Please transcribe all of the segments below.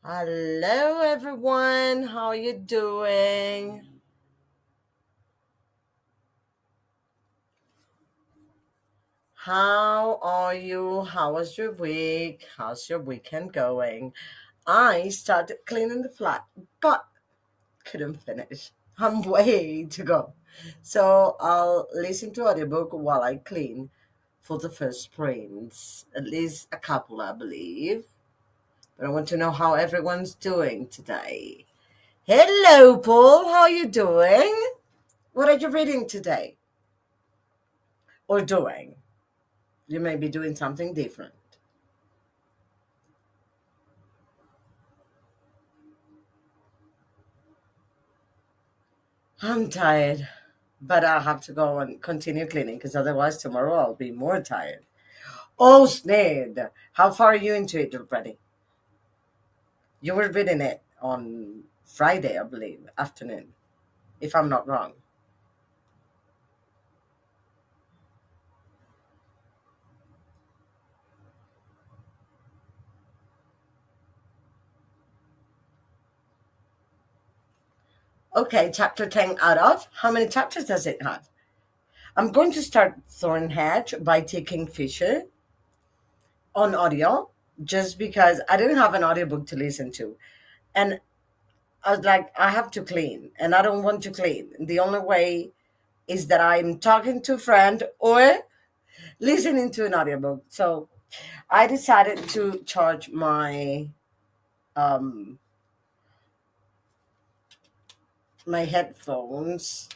Hello, everyone. How are you doing? How are you? How was your week? How's your weekend going? I started cleaning the flat, but couldn't finish. I'm way to go. So I'll listen to audiobook while I clean for the first sprints. At least a couple, I believe. But I want to know how everyone's doing today. Hello, Paul. How are you doing? What are you reading today? Or doing? You may be doing something different. I'm tired, but I'll have to go and continue cleaning because otherwise tomorrow I'll be more tired. Oh, Snade, how far are you into it already? You were reading it on Friday, I believe, afternoon, if I'm not wrong. Okay, chapter 10 out of. How many chapters does it have? I'm going to start Thornhatch by taking Fisher on audio just because I didn't have an audiobook to listen to. And I was like, I have to clean and I don't want to clean. The only way is that I'm talking to a friend or listening to an audiobook. So I decided to charge um my headphones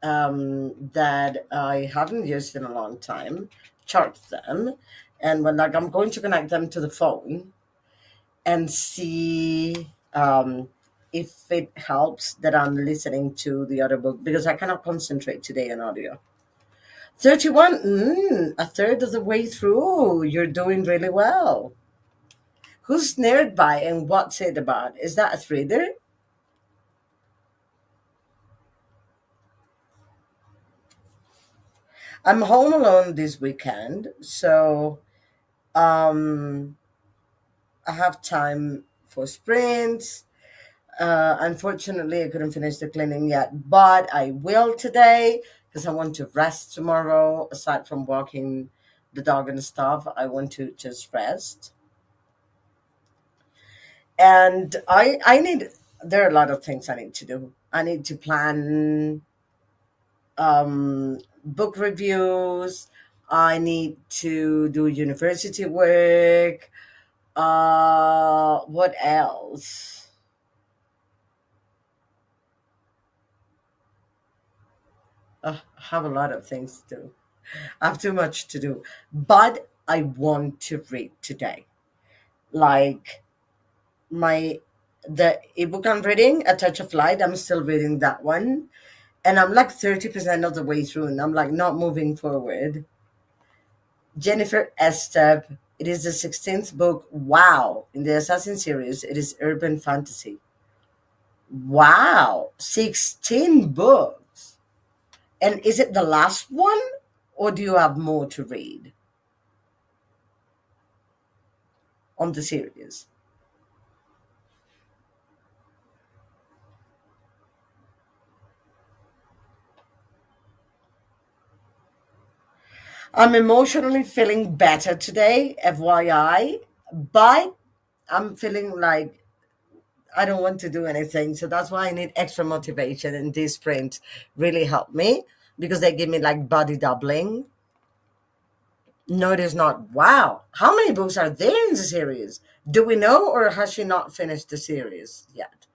that I haven't used in a long time, charge them, and when like I'm going to connect them to the phone and see if it helps that I'm listening to the audiobook because I cannot concentrate today on audio. 31, a third of the way through. You're doing really well. Who's snared by and what's it about? Is that a thriller? I'm home alone this weekend, so um, I have time for sprints. Unfortunately, I couldn't finish the cleaning yet, but I will today because I want to rest tomorrow. Aside from walking the dog and stuff, I want to just rest. And I need. There are a lot of things I need to do. I need to plan book reviews. I need to do university work. What else? I have a lot of things to do. I have too much to do, but I want to read today. Like my the ebook I'm reading, A Touch of Light. I'm still reading that one, and I'm like 30% of the way through, and I'm like not moving forward. Jennifer Estep. It is the 16th book. Wow. In the Assassin series, it is urban fantasy. Wow. 16 books. And is it the last one? Or do you have more to read on the series? I'm emotionally feeling better today, FYI, but I'm feeling like I don't want to do anything. So that's why I need extra motivation. And this sprint really helped me because they give me like body doubling. No, it is not. Wow. How many books are there in the series? Do we know, or has she not finished the series yet?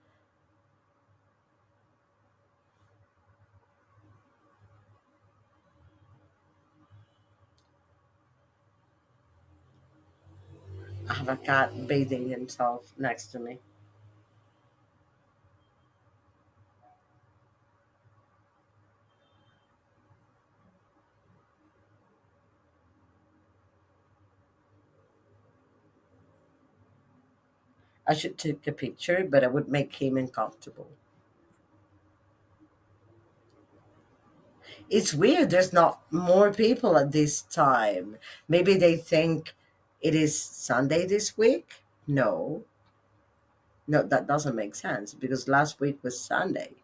I have a cat bathing himself next to me. I should take a picture, but I would make him uncomfortable. It's weird, there's not more people at this time. Maybe they think it is Sunday this week? No. No, that doesn't make sense because last week was Sunday.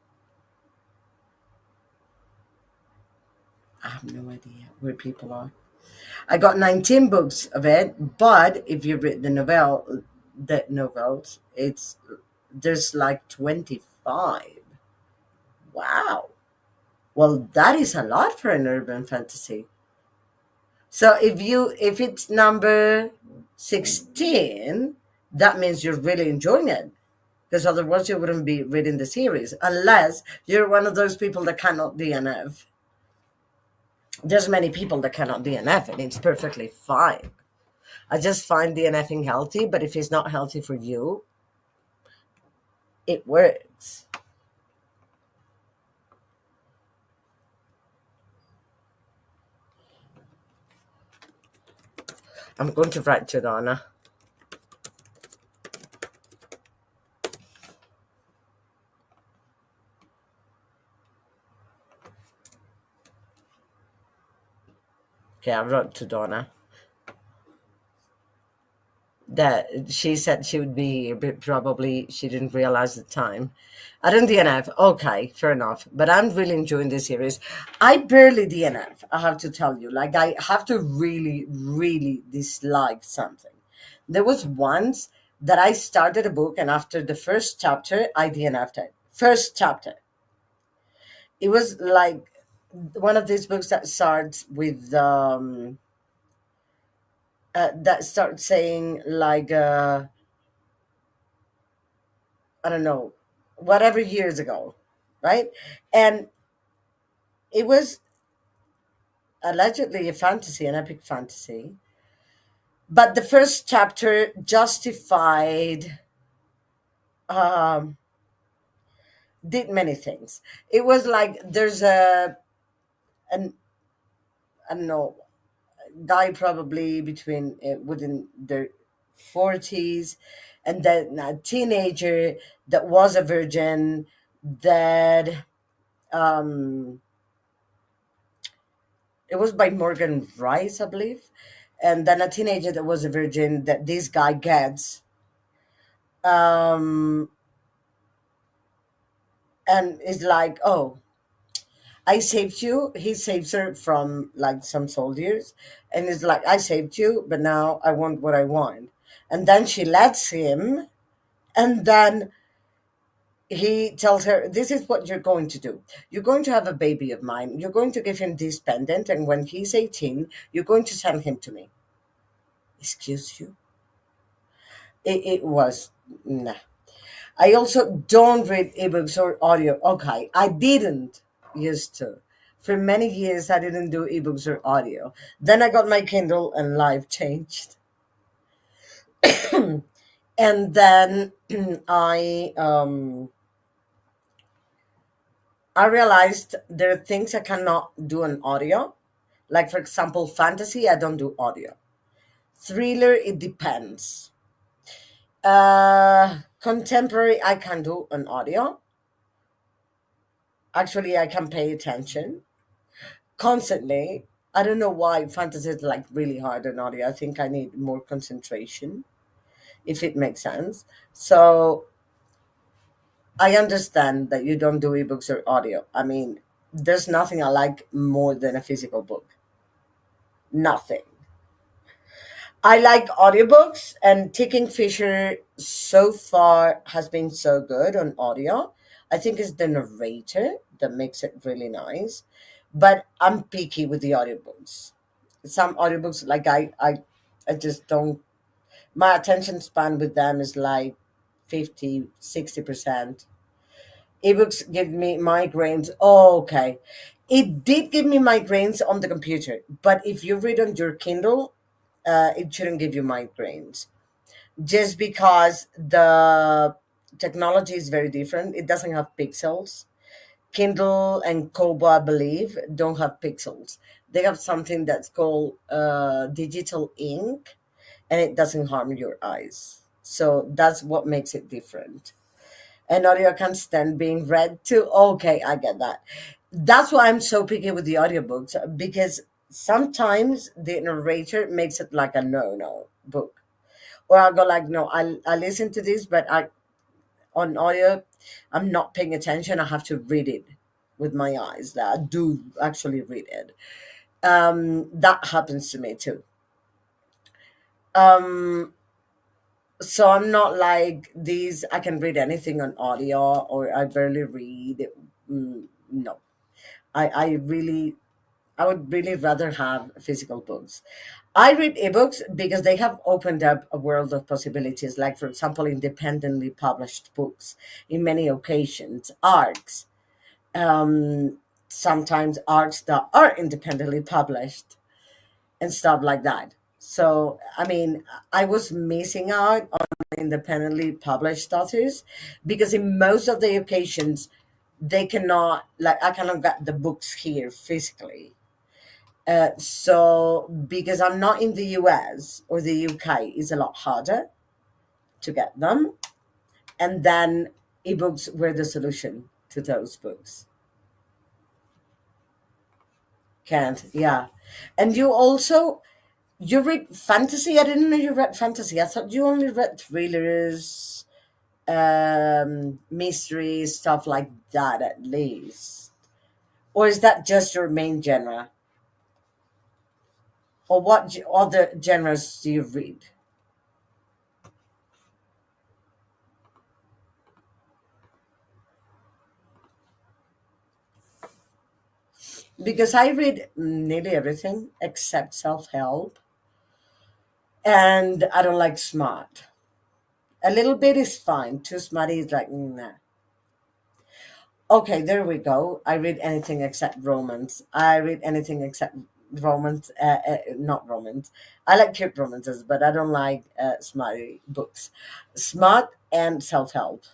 I have no idea where people are. I got 19 books of it, but if you read the novels, it's there's like 25. Wow. Well, that is a lot for an urban fantasy. So if it's number 16, that means you're really enjoying it. Because otherwise you wouldn't be reading the series unless you're one of those people that cannot DNF. There's many people that cannot DNF and it's perfectly fine. I just find DNFing healthy, but if it's not healthy for you, it works. I'm going to write to Donna. Okay, I wrote to Donna that she said she would be here, but probably she didn't realize the time. I don't DNF. Okay, fair enough. But I'm really enjoying this series. I barely DNF, I have to tell you. Like, I have to really, really dislike something. There was once that I started a book, and after the first chapter, I DNF'd it. First chapter. It was like one of these books that starts with that starts saying like I don't know, whatever years ago, right? And it was allegedly a fantasy, an epic fantasy. But the first chapter justified, um, did many things. It was like there's an I don't know, guy probably between within their 40s, and then a teenager that was a virgin that um it was by Morgan Rice, I believe. And then a teenager that was a virgin that this guy gets. Um, and is like, oh, I saved you. He saves her from like some soldiers. And it's like, I saved you, but now I want what I want. And then she lets him. And then he tells her, this is what you're going to do. You're going to have a baby of mine. You're going to give him this pendant. And when he's 18, you're going to send him to me. Excuse you? It was nah. I also don't read ebooks or audio. Okay, I didn't used to. For many years, I didn't do ebooks or audio. Then I got my Kindle, and life changed. And then I realized there are things I cannot do on audio. Like for example, fantasy, I don't do audio. Thriller, it depends. Contemporary, I can do an audio. Actually, I can pay attention constantly. I don't know why fantasy is like really hard on audio. I think I need more concentration, if it makes sense. So I understand that you don't do ebooks or audio. I mean, there's nothing I like more than a physical book. Nothing. I like audiobooks, and Ticking Fisher so far has been so good on audio. I think it's the narrator that makes it really nice. But I'm picky with the audiobooks. Some audiobooks, like I just don't, my attention span with them is like 50, 60%. Ebooks give me migraines. Oh, okay. It did give me migraines on the computer, but if you read on your Kindle, it shouldn't give you migraines just because the technology is very different. It doesn't have pixels. Kindle and Kobo, I believe, don't have pixels. They have something that's called digital ink, and it doesn't harm your eyes. So that's what makes it different. And audio can stand being read too. Okay, I get that. That's why I'm so picky with the audiobooks because sometimes the narrator makes it like a no book. Or I'll go like, no, I listen to this, but on audio, I'm not paying attention. I have to read it with my eyes. That I do actually read it. That happens to me too. Um, so I'm not like these. I can read anything on audio, or I barely read. No, I really I would really rather have physical books. I read ebooks because they have opened up a world of possibilities, like, for example, independently published books in many occasions, ARCs, sometimes ARCs that are independently published and stuff like that. So, I mean, I was missing out on independently published authors because in most of the occasions, they cannot, like, I cannot get the books here physically. So because I'm not in the US or the UK, it's a lot harder to get them. And then ebooks were the solution to those books. Can't, yeah. And you read fantasy? I didn't know you read fantasy. I thought you only read thrillers, mystery, stuff like that at least. Or is that just your main genre? Or what other genres do you read? Because I read nearly everything except self help, and I don't like smart. A little bit is fine. Too smart is like, nah. Okay, there we go. I read anything except romance. I read anything except romance, not romance. I like cute romances, but I don't like smarty books. Smart and self help.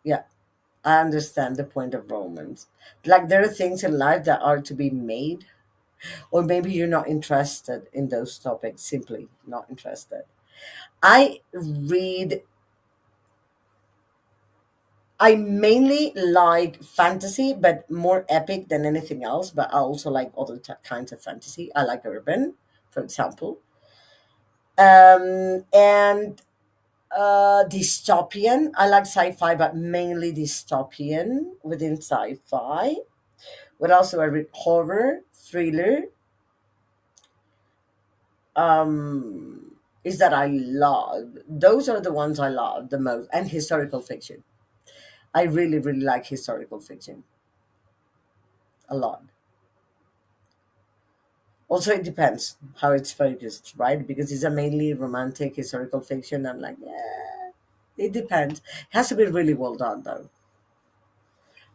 Yeah, I understand the point of romance. Like, there are things in life that are to be made, or maybe you're not interested in those topics, simply not interested. I read, I mainly like fantasy, but more epic than anything else, but I also like other kinds of fantasy. I like urban, for example, and dystopian. I like sci-fi, but mainly dystopian within sci-fi. What else do I read? Horror, thriller, is that I love. Those are the ones I love the most, and historical fiction. I really, really like historical fiction a lot. Also, it depends how it's focused, right? Because it's a mainly romantic historical fiction. I'm like, yeah, it depends. It has to be really well done, though.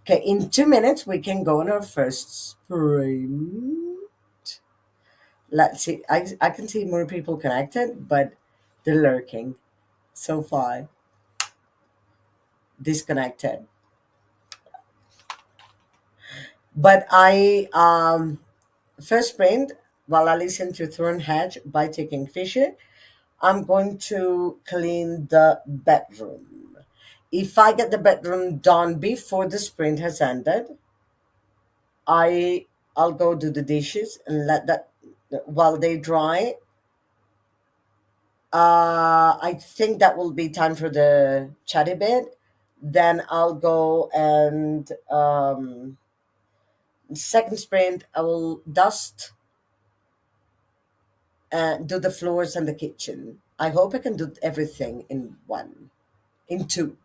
Okay, in 2 minutes, we can go on our first sprint. Let's see. I can see more people connected, but they're lurking so far, disconnected. But first sprint, while I listen to Thornhedge by Taking Fisher, I'm going to clean the bedroom. If I get the bedroom done before the sprint has ended, I I'll go do the dishes and let that while they dry. I think that will be time for the chatty bit. Then I'll go and second sprint. I will dust and do the floors and the kitchen. I hope I can do everything in one, in two.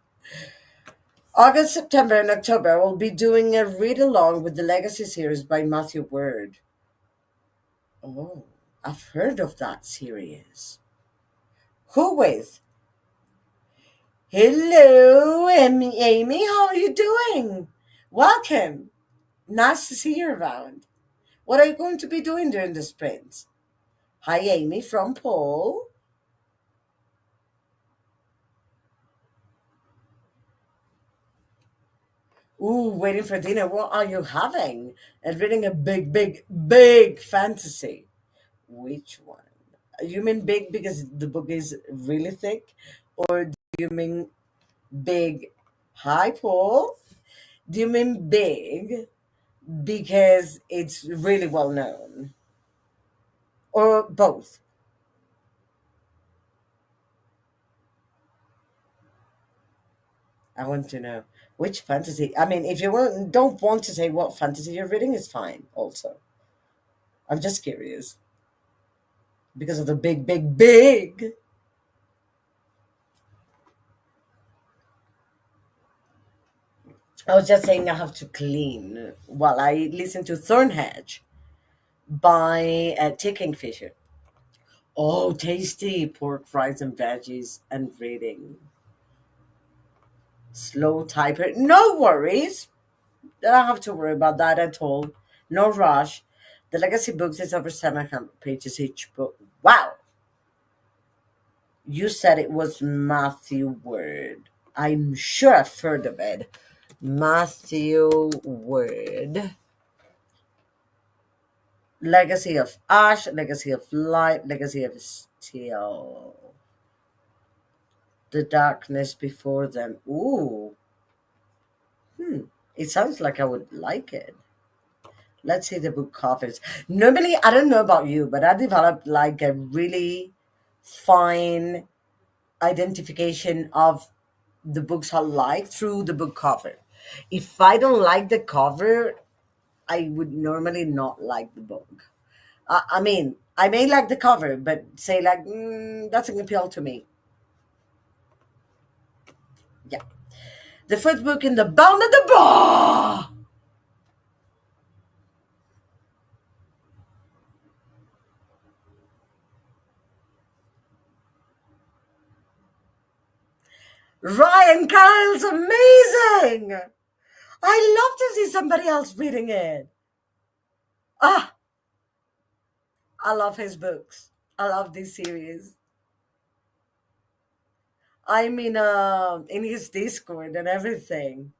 August, September, and October, I will be doing a read along with the Legacy series by Matthew Word. Oh, I've heard of that series. Who with? Hello, Amy. How are you doing? Welcome. Nice to see you around. What are you going to be doing during the sprint? Hi, Amy from Paul. Ooh, waiting for dinner. What are you having? And reading a big, big, big fantasy. Which one? You mean big because the book is really thick? Or do you mean big? Hi, Paul. Do you mean big because it's really well known? Or both? I want to know which fantasy. I mean, if you don't want to say what fantasy you're reading, is fine. Also, I'm just curious because of the big, big, big. I was just saying I have to clean while I listen to Thornhedge by T. Kingfisher. Oh, tasty pork fries and veggies and reading. Slow typer. No worries. I don't have to worry about that at all. No rush. The legacy books is over 700 pages each book. Wow. You said it was Matthew Word. I'm sure I've heard of it. Matthew Word. Legacy of Ash, Legacy of Light, Legacy of Steel. The Darkness Before Them. Ooh. It sounds like I would like it. Let's see the book covers. Normally, I don't know about you, but I developed like a really fine identification of the books I like through the book cover. If I don't like the cover, I would normally not like the book. I mean, I may like the cover, but say like doesn't appeal to me. Yeah, the first book in the Bound at the Bar. Ryan Kyle's amazing. I love to see somebody else reading it. Ah, I love his books. I love this series. I'm in his Discord and everything.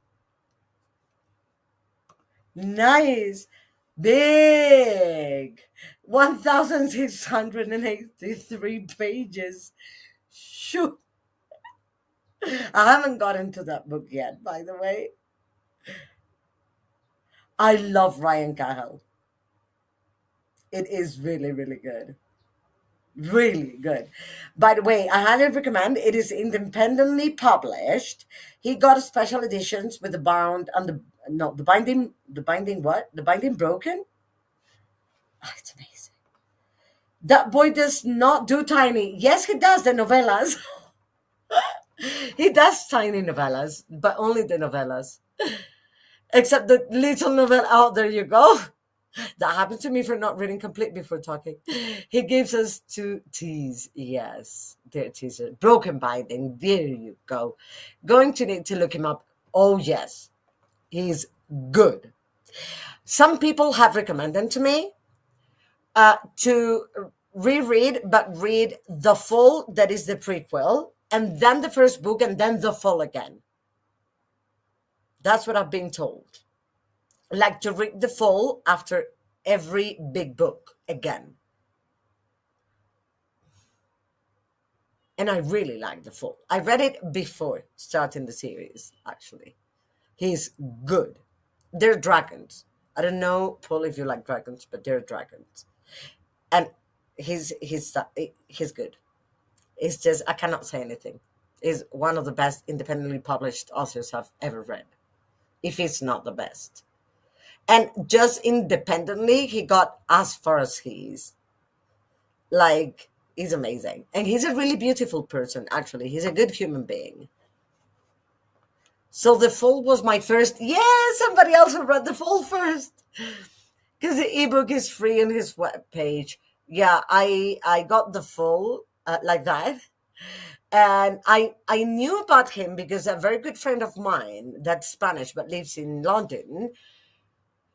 Nice. Big. 1,683 pages. Shoot. I haven't gotten to that book yet, by the way. I love Ryan Cahill. It is really, really good. Really good. By the way, I highly recommend. It is independently published. He got special editions with the bound and the no the binding what? The binding broken? Oh, it's amazing. That boy does not do tiny. Yes, he does the novellas. He does tiny novellas, but only the novellas. Except the little novella. Oh, there you go. That happened to me for not reading complete before talking. He gives us two T's. Yes, there teaser. Broken binding. There you go. Going to need to look him up. Oh, yes. He's good. Some people have recommended to me to reread, but read the full, that is the prequel, and then the first book, and then the full again. That's what I've been told. Like to read the full after every big book again. And I really like the full. I read it before starting the series, actually. He's good. They're dragons. I don't know, Paul, if you like dragons, but they're dragons. And he's good. It's just I cannot say anything. He's one of the best independently published authors I've ever read, if it's not the best. And just independently, he got as far as he is. Like, he's amazing. And he's a really beautiful person, actually. He's a good human being. So the full was my first. Yeah, somebody else read the full first. Because the ebook is free on his webpage. Yeah, I got the full like that. And I knew about him because a very good friend of mine that's Spanish but lives in London,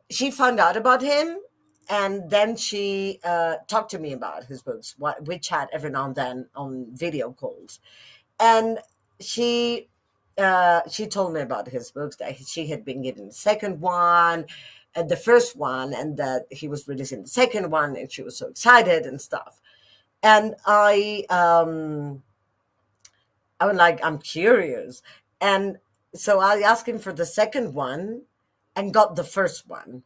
she found out about him, and then she talked to me about his books. We chat every now and then on video calls, and she told me about his books, that she had been given the second one and the first one, and that he was releasing the second one, and she was so excited and stuff. And I was like, I'm curious. And so I asked him for the second one and got the first one.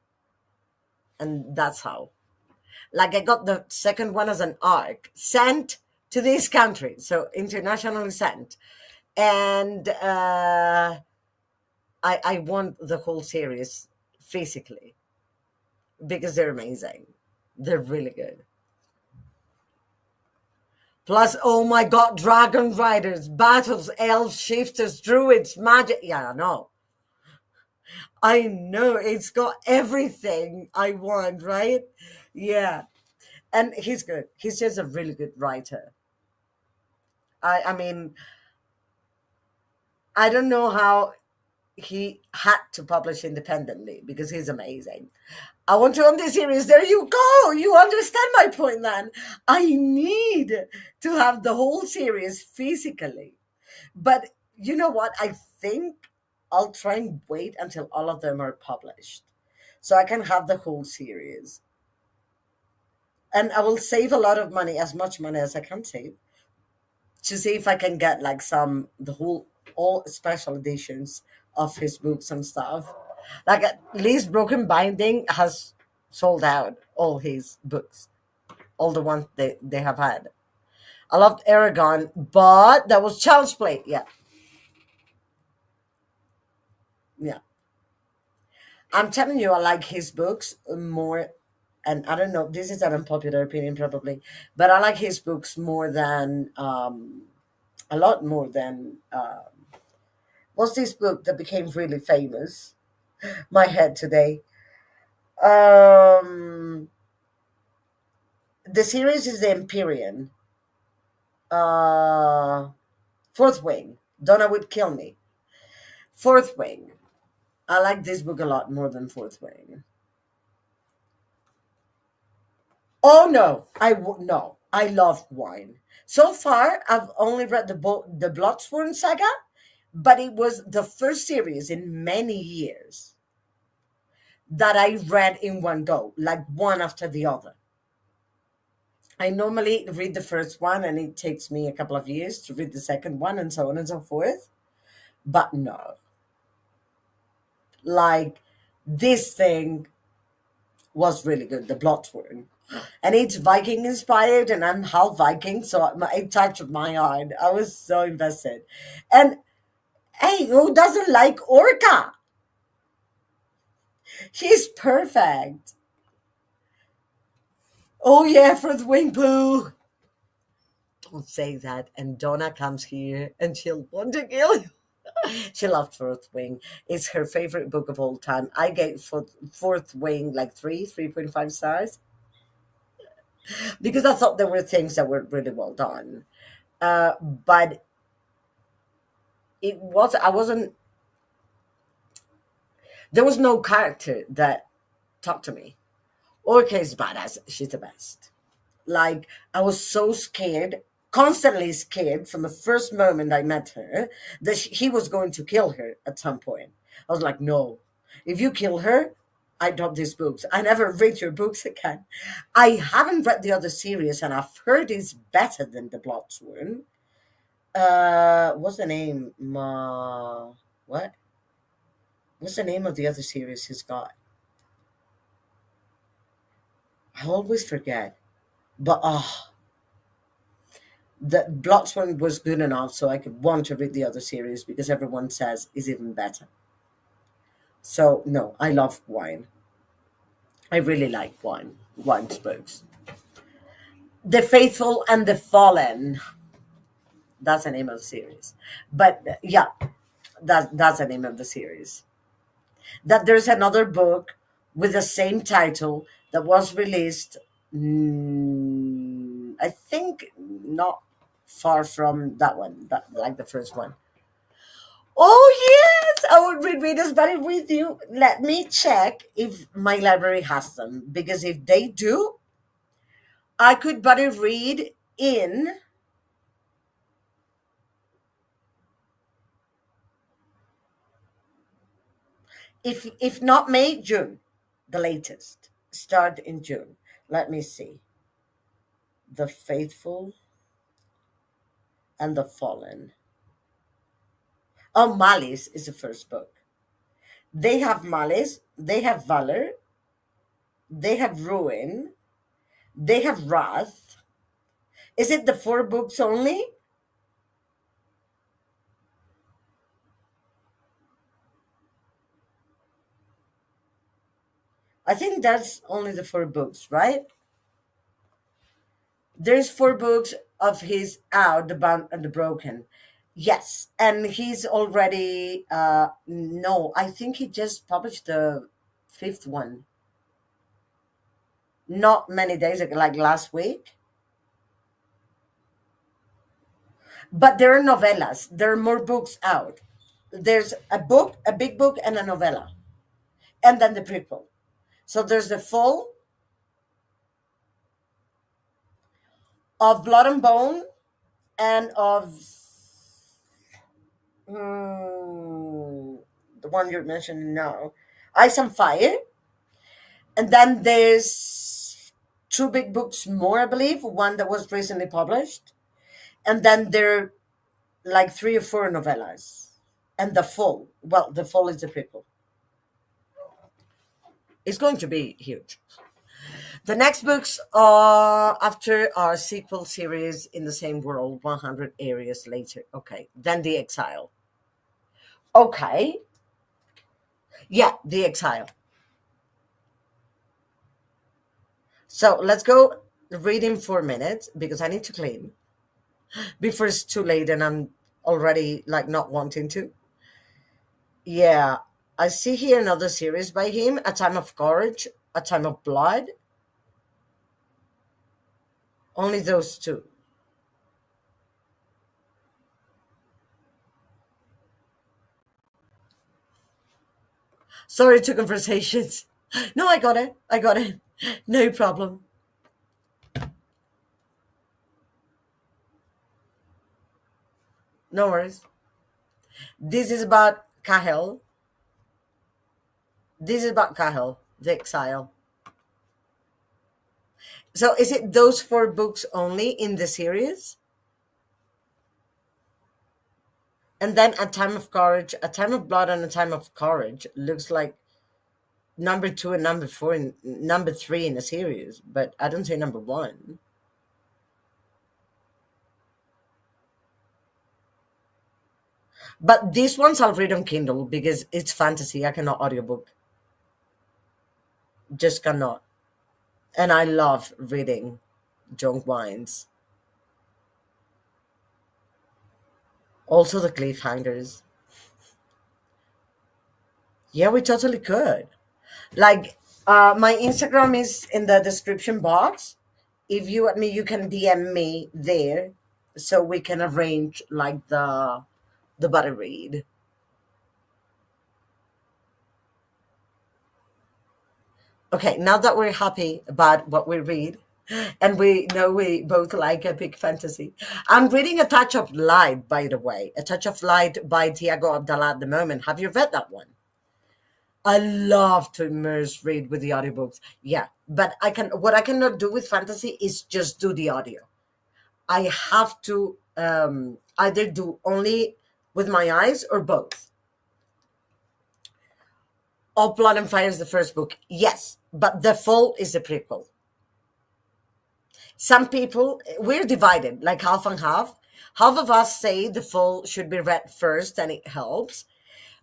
And that's how. Like, I got the second one as an arc sent to this country. So internationally sent. And I want the whole series physically because they're amazing. They're really good. Plus, oh my god, dragon riders, battles, elves, shifters, druids, magic. Yeah, I know. It's got everything I want, right? Yeah. And he's good. He's just a really good writer. I mean, I don't know how he had to publish independently because he's amazing. I want to own this series. There you go. You understand my point then. I need to have the whole series physically. But you know what? I think I'll try and wait until all of them are published so I can have the whole series. And I will save a lot of money, as much money as I can save, to see if I can get like the whole, all special editions of his books and stuff. Like at least Broken Binding has sold out all his books, all the ones they have had. I loved Aragon, but that was child's play. Yeah, yeah. I'm telling you, I like his books more. And I don't know, this is an unpopular opinion probably, but I like his books more than, a lot more than, what's this book that became really famous? My head today. Um, the series is the Empyrean. Uh, Fourth Wing. Donna would kill me. Fourth Wing. I like this book a lot more than Fourth Wing. Oh no, no. I love wine. So far, I've only read the Bloodsworn saga, but it was the first series in many years that I read in one go, like one after the other. I normally read the first one, and it takes me a couple of years to read the second one, and so on and so forth. But no, like this thing was really good, the Bloodsworn. And it's Viking inspired, and I'm half Viking, so it touched my heart. I was so invested. And hey, who doesn't like Orca? She's perfect. Oh yeah, for the wing poo. Don't say that. And Donna comes here and she'll want to kill you. She loved Fourth Wing. It's her favorite book of all time. I gave Fourth Wing like 3.5 stars because I thought there were things that were really well done. But I wasn't, there was no character that talked to me. Orca is badass. She's the best. Like, I was so scared, constantly scared from the first moment I met her that he was going to kill her at some point. I was like, no, if you kill her, I drop these books. I never read your books again. I haven't read the other series, and I've heard it's better than The Bloodsworn. What's the name? What? What's the name of the other series he's got? I always forget. But the Bloodsworn was good enough so I could want to read the other series because everyone says is even better. So no, I love wine. I really like wine. Wine's books. The Faithful and the Fallen. That's the name of the series. But yeah, that's the name of the series. That there's another book with the same title that was released, I think not far from that one, that like the first one. Oh yes, I would read Reader's Buddy with you. Let me check if my library has them, because if they do, I could buddy read in, if not May, June, the latest. Start in June. Let me see. The Faithful and the Fallen. Oh, Malice is the first book. They have Malice, they have Valor, they have Ruin, they have Wrath. Is it the four books only? I think that's only the four books, right? There's four books of his out, The Bound and the Broken. Yes, and he's already no, I think he just published the fifth one not many days ago, like last week. But there are novellas. There are more books out. There's a book, a big book, and a novella, and then the prequel. So there's the fall of Blood and Bone and of the one you're mentioning now, Ice and Fire. And then there's two big books more, I believe, one that was recently published. And then there are like three or four novellas. And the fall, well, the fall is the prequel. It's going to be huge. The next books are after our sequel series in the same world, 100 areas later. Okay. Then The Exile. Okay. Yeah, The Exile. So let's go reading 4 minutes because I need to clean before it's too late and I'm already like not wanting to. Yeah. I see here another series by him, A Time of Courage, A Time of Blood. Only those two. Sorry to conversations. No, I got it. I got it. No problem. No worries. This is about Kahel. This is about Kahel, the exile. So is it those four books only in the series? And then A Time of Courage, A Time of Blood, and A Time of Courage looks like number two and number four and number three in the series, but I don't say number one. But these ones I'll read on Kindle because it's fantasy. I cannot audiobook. Just cannot. And I love reading John Wines. Also the cliffhangers. Yeah, we totally could. Like, my Instagram is in the description box. If you want me, you can DM me there, so we can arrange like the buddy read. Okay, now that we're happy about what we read, and we know we both like epic fantasy, I'm reading A Touch of Light, by the way. A Touch of Light by Tiago Abdallah at the moment. Have you read that one? I love to immerse read with the audiobooks. Yeah, but what I cannot do with fantasy is just do the audio. I have to either do only with my eyes or both. All Blood and Fire is the first book. Yes, but The Fall is the prequel. Some people, we're divided, like half and half. Half of us say The Fall should be read first and it helps.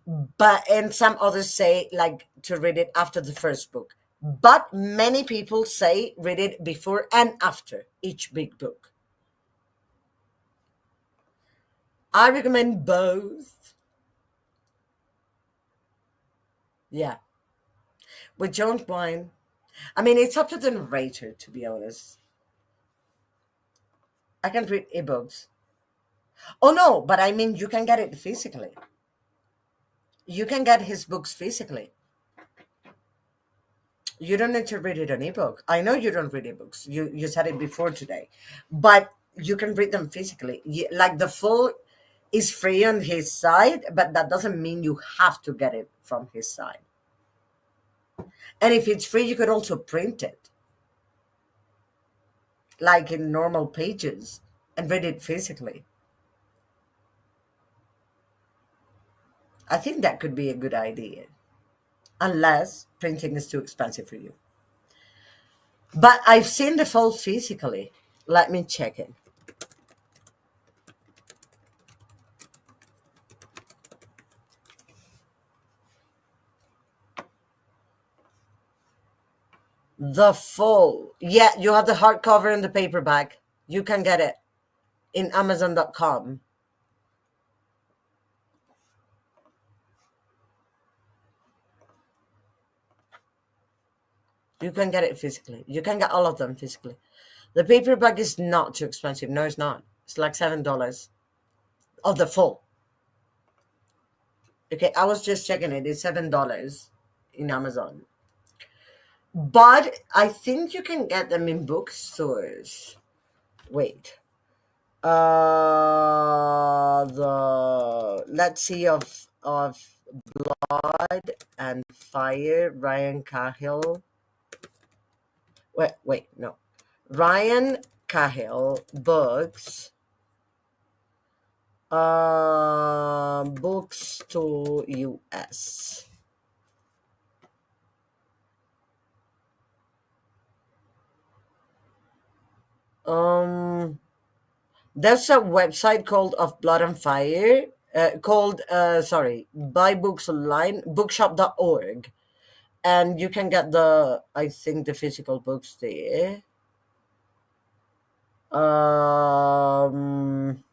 But and some others say like to read it after the first book. But many people say read it before and after each big book. I recommend both. Yeah. With John Wine. I mean, it's up to the narrator, to be honest. I can read ebooks. Oh, no, but I mean, you can get it physically. You can get his books physically. You don't need to read it on ebook. I know you don't read ebooks. You said it before today, but you can read them physically. Like the full is free on his side, but that doesn't mean you have to get it from his side. And if it's free, you could also print it, like in normal pages, and read it physically. I think that could be a good idea, unless printing is too expensive for you. But I've seen the full physically. Let me check it. The full. Yeah, you have the hardcover and the paperback. You can get it in Amazon.com. You can get it physically. You can get all of them physically. The paperback is not too expensive. No, it's not. It's like $7 of the full. Okay, I was just checking it. It's $7 in Amazon. But I think you can get them in bookstores. Wait. The let's see of Blood and Fire, Ryan Cahill. Wait, no. Ryan Cahill books. Books to US. Um, there's a website called Of Blood and Fire. Called sorry, buy books online, bookshop.org, and you can get I think the physical books there. Um,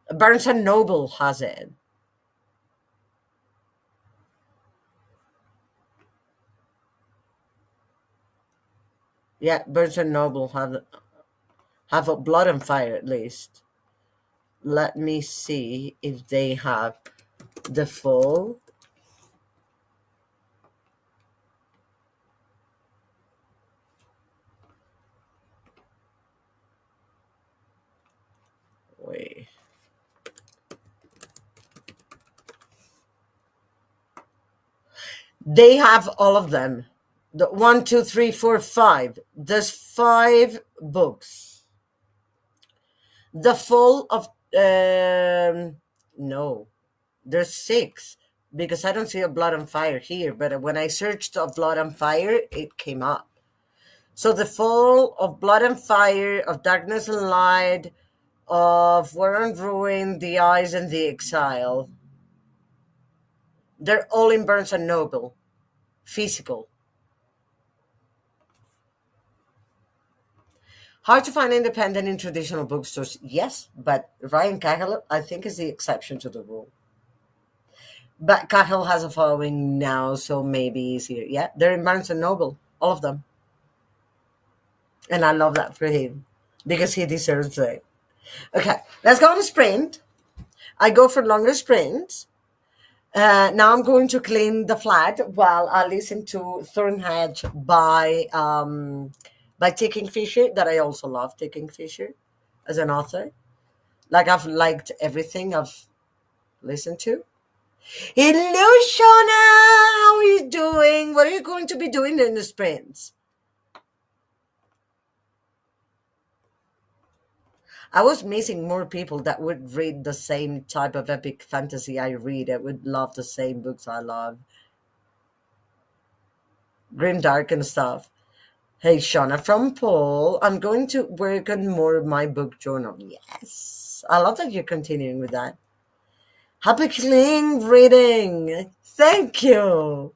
Barnes and Noble has it. Yeah, Barnes and Noble have a Blood and Fire at least. Let me see if they have the full. Wait, they have all of them. The one, two, three, four, five. There's five books. The full of no, there's six because I don't see a Blood and Fire here. But when I searched of Blood and Fire, it came up. So the fall of Blood and Fire, of Darkness and Light, of War and Ruin, The Eyes and the Exile. They're all in Barnes and Noble, physical. Hard to find independent in traditional bookstores, yes, but Ryan Cahill, I think, is the exception to the rule. But Cahill has a following now, so maybe easier. Yeah, they're in Barnes and Noble, all of them, and I love that for him because he deserves it. Okay, let's go on a sprint. I go for longer sprints. Now I'm going to clean the flat while I listen to Thornhedge by Taking Fisher, that I also love Taking Fisher as an author. Like I've liked everything I've listened to. Hello, Shauna. How are you doing? What are you going to be doing in the sprints? I was missing more people that would read the same type of epic fantasy I read. I would love the same books I love. Grimdark and stuff. Hey, Shauna from Paul. I'm going to work on more of my book journal. Yes. I love that you're continuing with that. Happy clean reading. Thank you.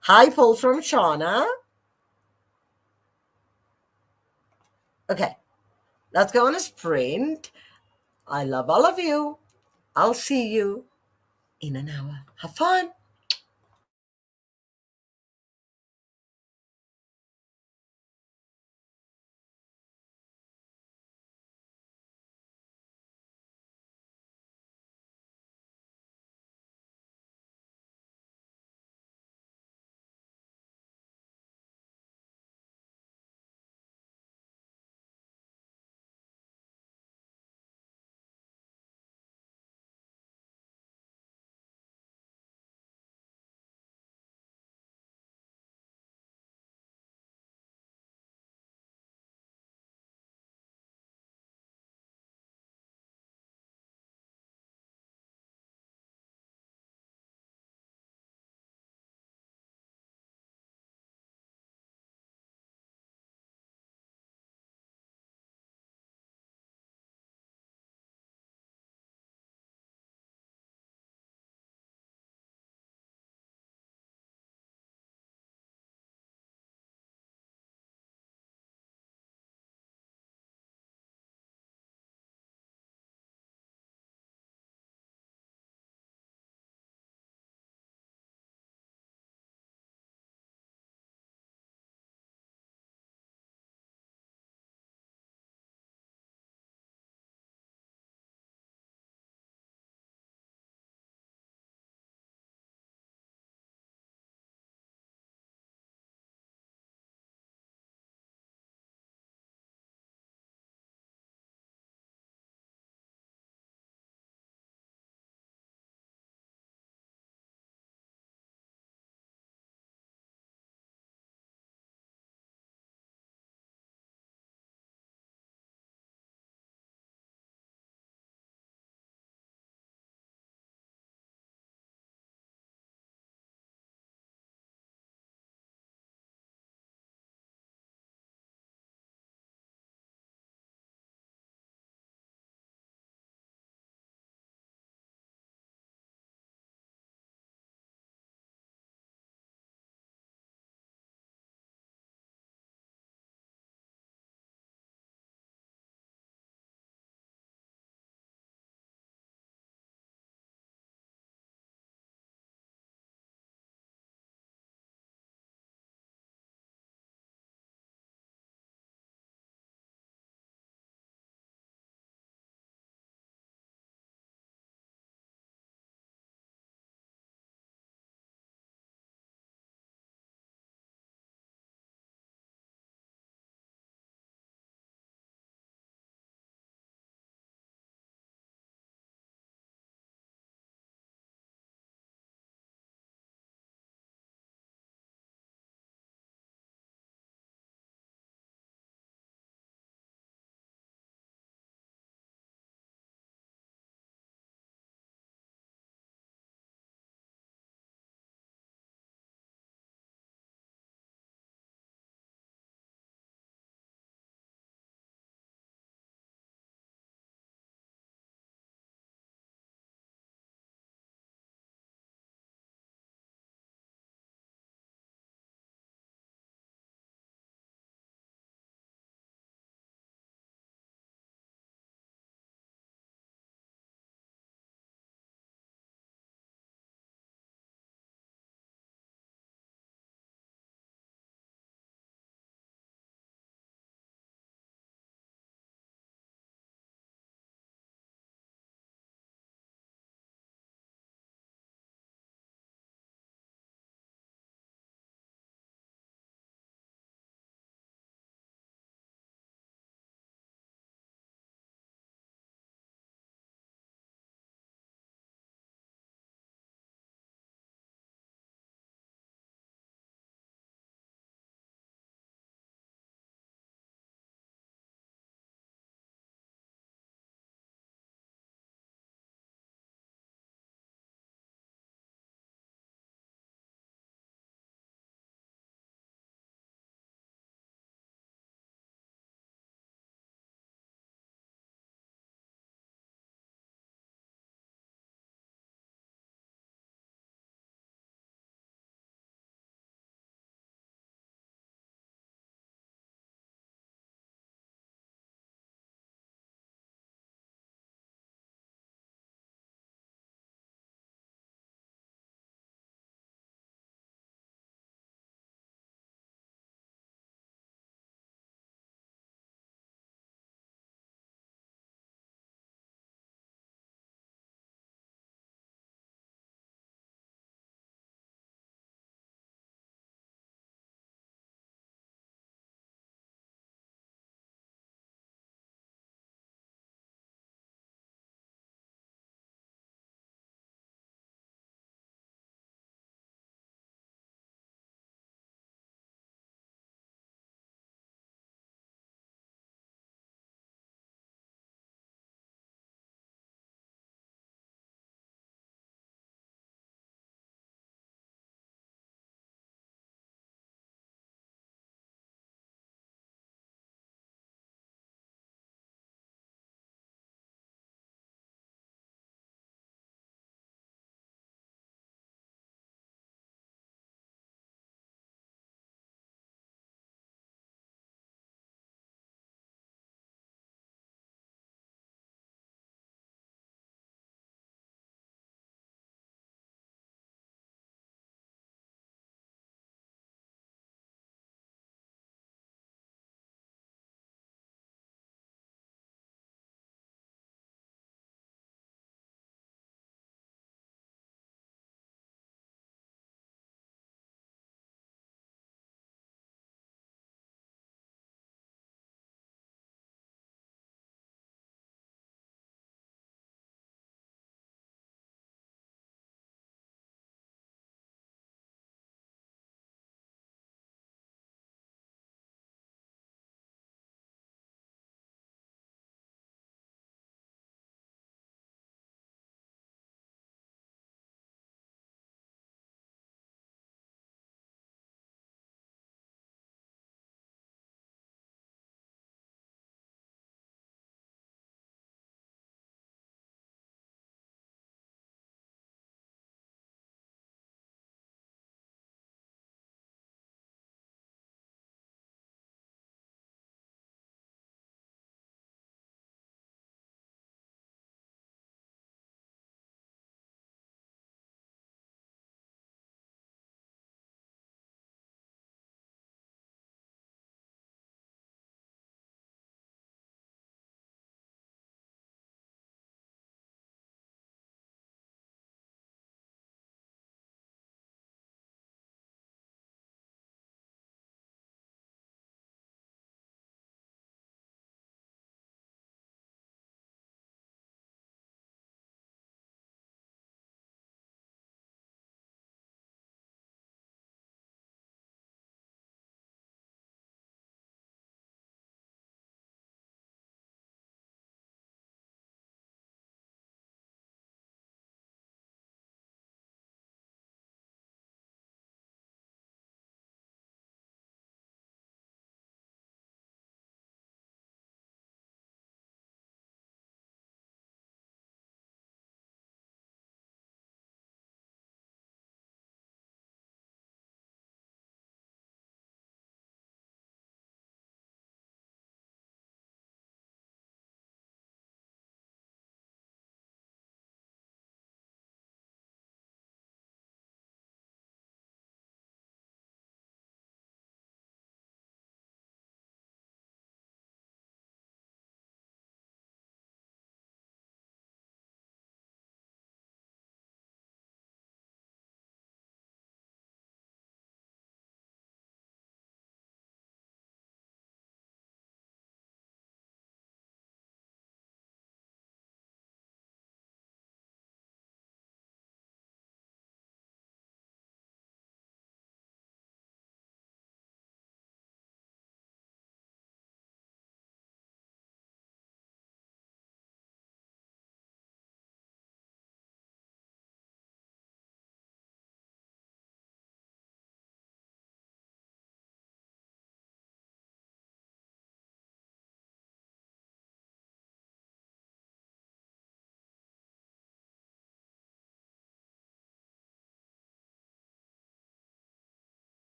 Hi, Paul from Shauna. Okay, let's go on a sprint. I love all of you. I'll see you in an hour. Have fun.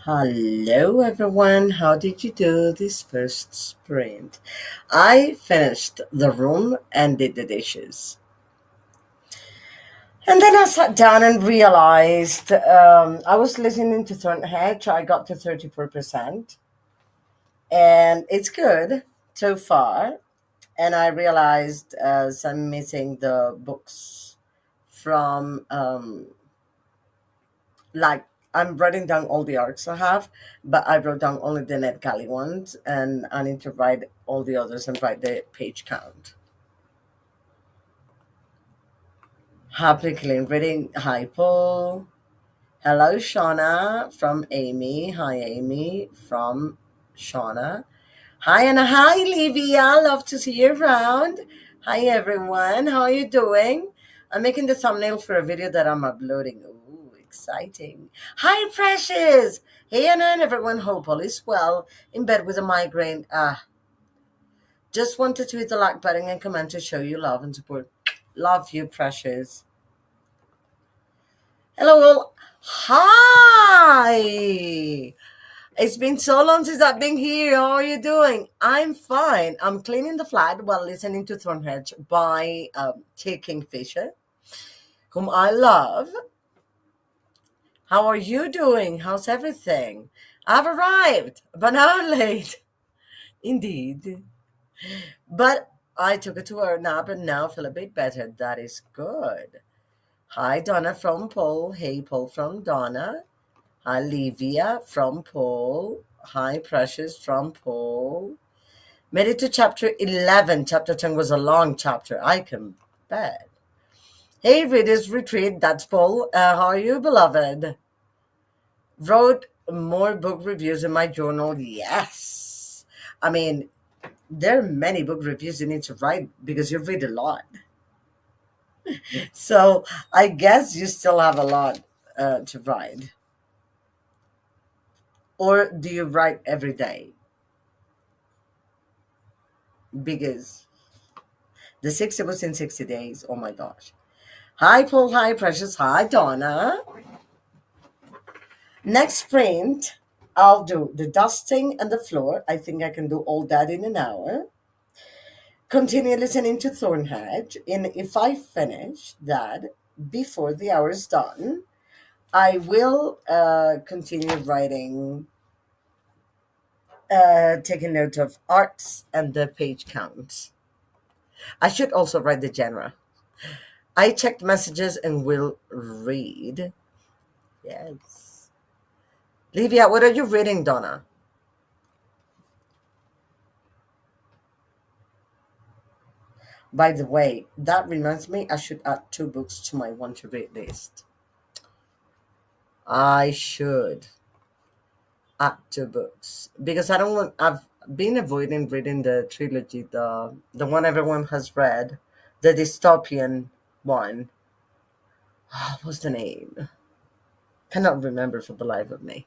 Hello, everyone. How did you do this first sprint? I finished the room and did the dishes. And then I sat down and realized I was listening to Thornhedge. I got to 34%, and it's good so far. And I realized I'm missing the books from like I'm writing down all the arcs I have, but I wrote down only the Ned Galley ones, and I need to write all the others and write the page count. Happy clean reading. Hi, Paul. Hello, Shauna from Amy. Hi, Amy from Shauna. Hi, Anna. Hi, Livia. Love to see you around. Hi, everyone. How are you doing? I'm making the thumbnail for a video that I'm uploading. Ooh, exciting. Hi, Precious. Hey, Anna and everyone. Hope all is well. In bed with a migraine. Just wanted to hit the like button and comment to show you love and support. Love you, Precious. Hello, all. Hi. It's been so long since I've been here. How are you doing? I'm fine. I'm cleaning the flat while listening to Thornhedge by T. Kingfisher, whom I love. How are you doing? How's everything? I've arrived, but not late. Indeed. But I took a 2 hour nap and now feel a bit better. That is good. Hi, Donna from Paul. Hey, Paul from Donna. Hi, Livia from Paul. Hi, Precious from Paul. Made it to chapter 11. Chapter 10 was a long chapter. I can bet. Hey, Readers Retreat. That's Paul. How are you, beloved? Wrote more book reviews in my journal. Yes. I mean, there are many book reviews you need to write because you read a lot. So I guess you still have a lot to write. Or do you write every day? Because the 60 was in 60 days. Oh my gosh. Hi, Paul. Hi, Precious. Hi, Donna. Next sprint, I'll do the dusting and the floor. I think I can do all that in an hour. Continue listening to Thornhedge. And if I finish that before the hour is done, I will continue writing, taking note of arcs and the page counts. I should also write the genre. I checked messages and will read. Yes. Livia, what are you reading, Donna? By the way, that reminds me, I should add 2 books to my want to read list. I should add 2 books because I don't want. I've been avoiding reading the trilogy, the one everyone has read, the dystopian one. What's the name? Cannot remember for the life of me.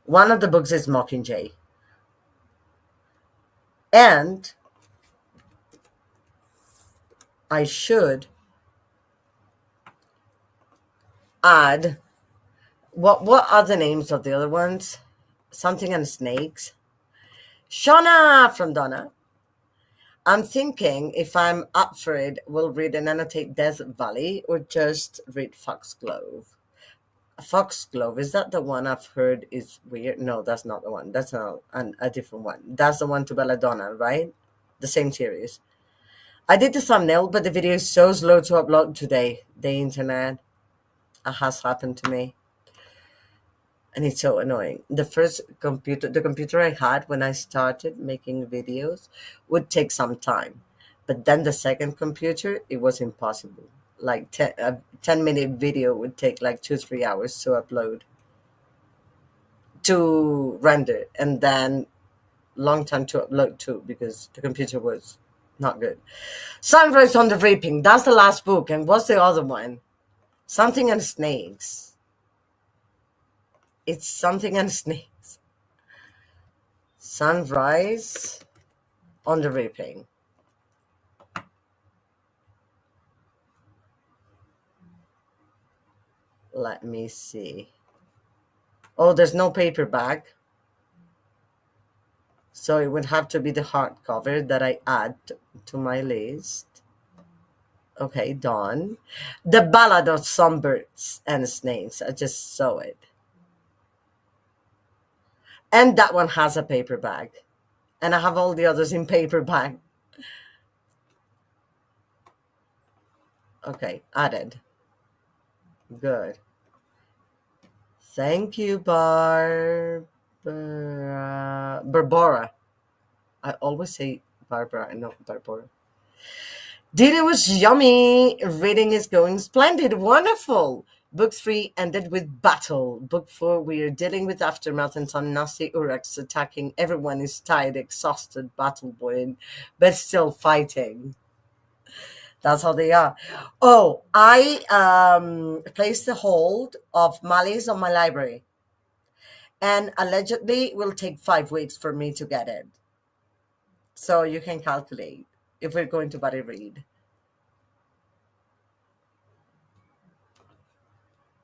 One of the books is Mockingjay, and I should add what are the names of the other ones? Something and snakes. Shauna from Donna. I'm thinking if I'm up for it, we'll read and annotate Death Valley or just read Foxglove. Foxglove, is that the one I've heard is weird? No, that's not the one. That's a different one. That's the one to Belladonna, right? The same series. I did the thumbnail, but the video is so slow to upload today. The internet has happened to me. And it's so annoying. The computer I had when I started making videos would take some time. But then the second computer, it was impossible. Like a 10-minute video would take like 2-3 hours to upload, to render, and then long time to upload too because the computer was not good. Sunrise on the Reaping, that's the last book. And what's the other one? Something and Snakes. It's something and snakes. Sunrise on the Reaping. Let me see. Oh, there's no paperback, so it would have to be the hardcover that I add to my list. Okay, done. The Ballad of Songbirds and Snakes. I just saw it. And that one has a paperback. And I have all the others in paperback. Okay, added. Good. Thank you, Barbara. I always say Barbara, no, Barbara. Dinner was yummy. Reading is going splendid. Wonderful. Book 3 ended with battle. Book 4, we are dealing with aftermath and some nasty Uraks attacking. Everyone is tired, exhausted, battle buoyant, but still fighting. That's how they are. Oh, I placed the hold of Malice on my library, and allegedly it will take 5 weeks for me to get it. So you can calculate if we're going to buddy read.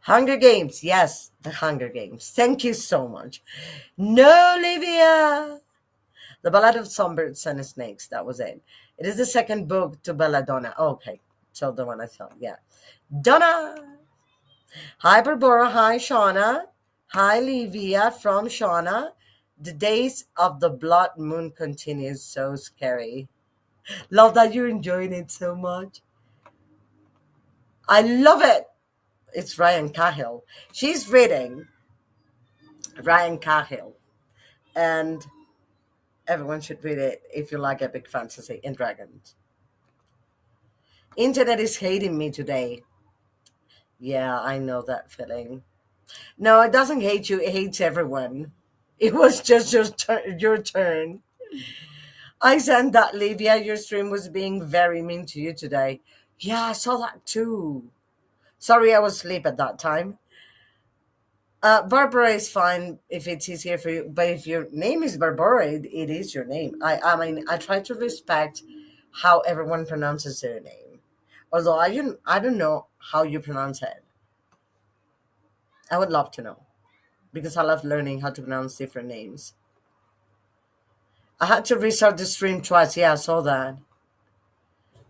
Hunger Games, yes, the Hunger Games. Thank you so much. No, Olivia. The Ballad of Songbirds and Snakes. That was it. It is the second book to Belladonna. Okay, so the one I thought, yeah. Donna. Hi, Barbara. Hi, Shauna. Hi, Livia from Shauna. The days of the blood moon continues. So scary. Love that you're enjoying it so much. I love it. It's Ryan Cahill. She's reading Ryan Cahill, and everyone should read it if you like epic fantasy and dragons. Internet is hating me today. Yeah, I know that feeling. No, it doesn't hate you. It hates everyone. It was just your turn. I sent that, Livia. Your stream was being very mean to you today. Yeah, I saw that too. Sorry, I was asleep at that time. Barbara is fine if it's easier for you, but if your name is Barbara, it is your name. I mean, I try to respect how everyone pronounces their name. Although I don't know how you pronounce it. I would love to know because I love learning how to pronounce different names. I had to restart the stream twice. Yeah, I saw that.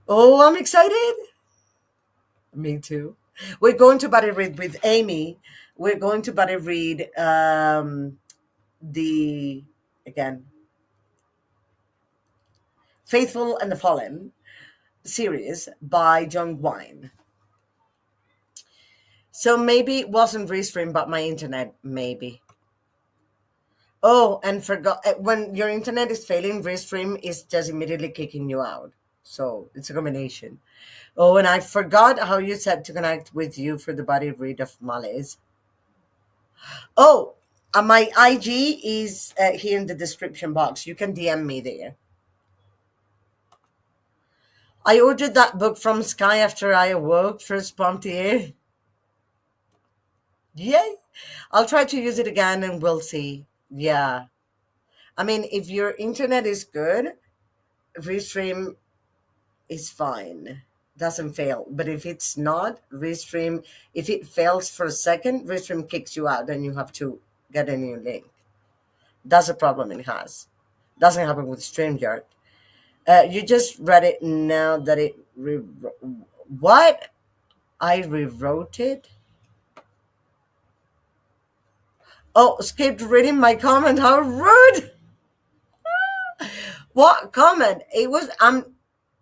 Oh, I'm excited. Me too. We're going to buddy read with Amy. We're going to buddy read the again Faithful and the Fallen series by John Wine. So maybe it wasn't restream, but my internet, maybe. Oh, and forgot when your internet is failing, restream is just immediately kicking you out. So it's a combination. Oh, and I forgot how you said to connect with you for the body read of Malays. Oh, my IG is here in the description box. You can DM me there. I ordered that book from Sky after I awoke, first promptier. Yay! I'll try to use it again and we'll see. Yeah. I mean, if your internet is good, Restream is fine. Doesn't fail. But if it's not, Restream, if it fails for a second, Restream kicks you out and you have to get a new link. That's a problem it has. Doesn't happen with StreamYard. You just read it now that it. What? I rewrote it? Oh, skipped reading my comment. How rude! What comment? It was I'm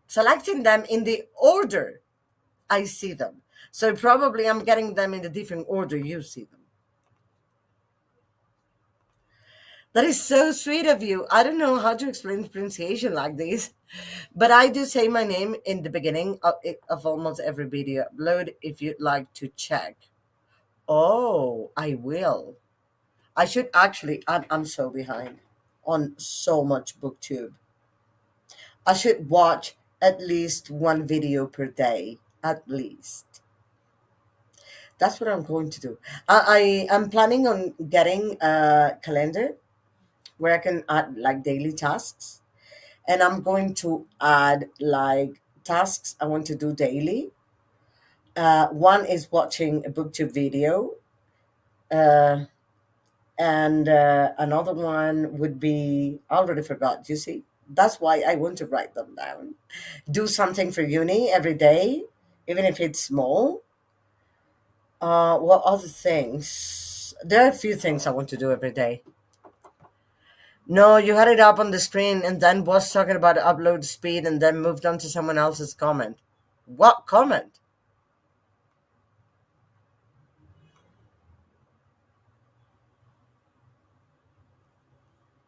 selecting them in the order I see them. So probably I'm getting them in the different order you see them. That is so sweet of you. I don't know how to explain pronunciation like this, but I do say my name in the beginning of almost every video upload if you'd like to check. Oh, I will. I should actually, I'm so behind on so much booktube. I should watch at least one video per day, at least. That's what I'm going to do. I am planning on getting a calendar where I can add like daily tasks, and I'm going to add like tasks I want to do daily. One is watching a booktube video. Uh, And another one would be, I already forgot, you see? That's why I want to write them down. Do something for uni every day, even if it's small. What other things? There are a few things I want to do every day. No, you had it up on the screen and then was talking about upload speed and then moved on to someone else's comment. What comment?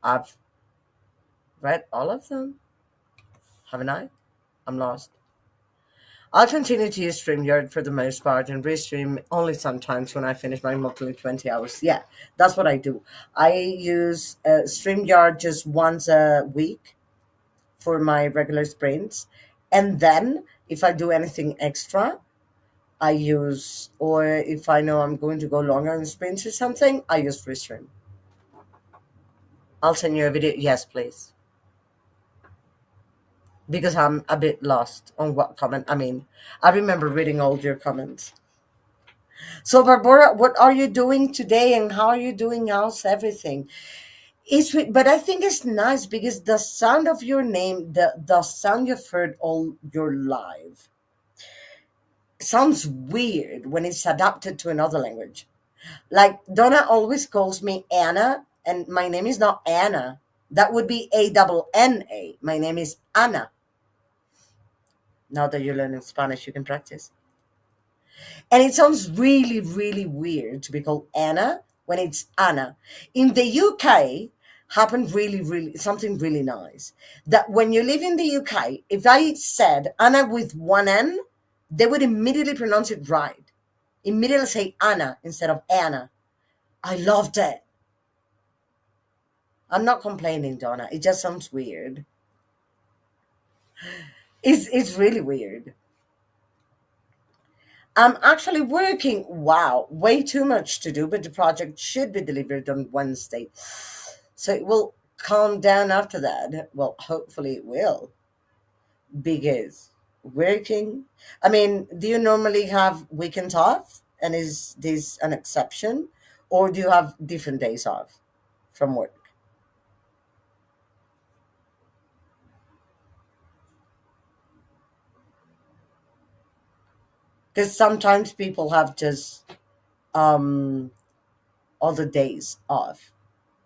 I've read all of them, haven't I? I'm lost. I'll continue to use StreamYard for the most part and restream only sometimes when I finish my monthly 20 hours. Yeah, that's what I do. I use StreamYard just once a week for my regular sprints. And then if I do anything extra, I use, or if I know I'm going to go longer on sprints or something, I use restream. I'll send you a video. Yes, please. Because I'm a bit lost on what comment. I mean, I remember reading all your comments. So, Barbara, what are you doing today and how are you doing? How's everything? But I think it's nice because the sound of your name, the sound you've heard all your life, sounds weird when it's adapted to another language. Like Donna always calls me Anna, and my name is not Anna. That would be ANNA. My name is Anna. Now that you're learning Spanish, you can practice. And it sounds really, really weird to be called Anna when it's Anna. In the UK, happened really, really something really nice. That when you live in the UK, if I said Anna with one N, they would immediately pronounce it right. Immediately say Anna instead of Anna. I loved it. I'm not complaining, Donna. It just sounds weird. It's really weird. I'm actually working. Wow, way too much to do, but the project should be delivered on Wednesday. So it will calm down after that. Well, hopefully it will. Because working, I mean, do you normally have weekends off? And is this an exception? Or do you have different days off from work? Because sometimes people have just um all the days off,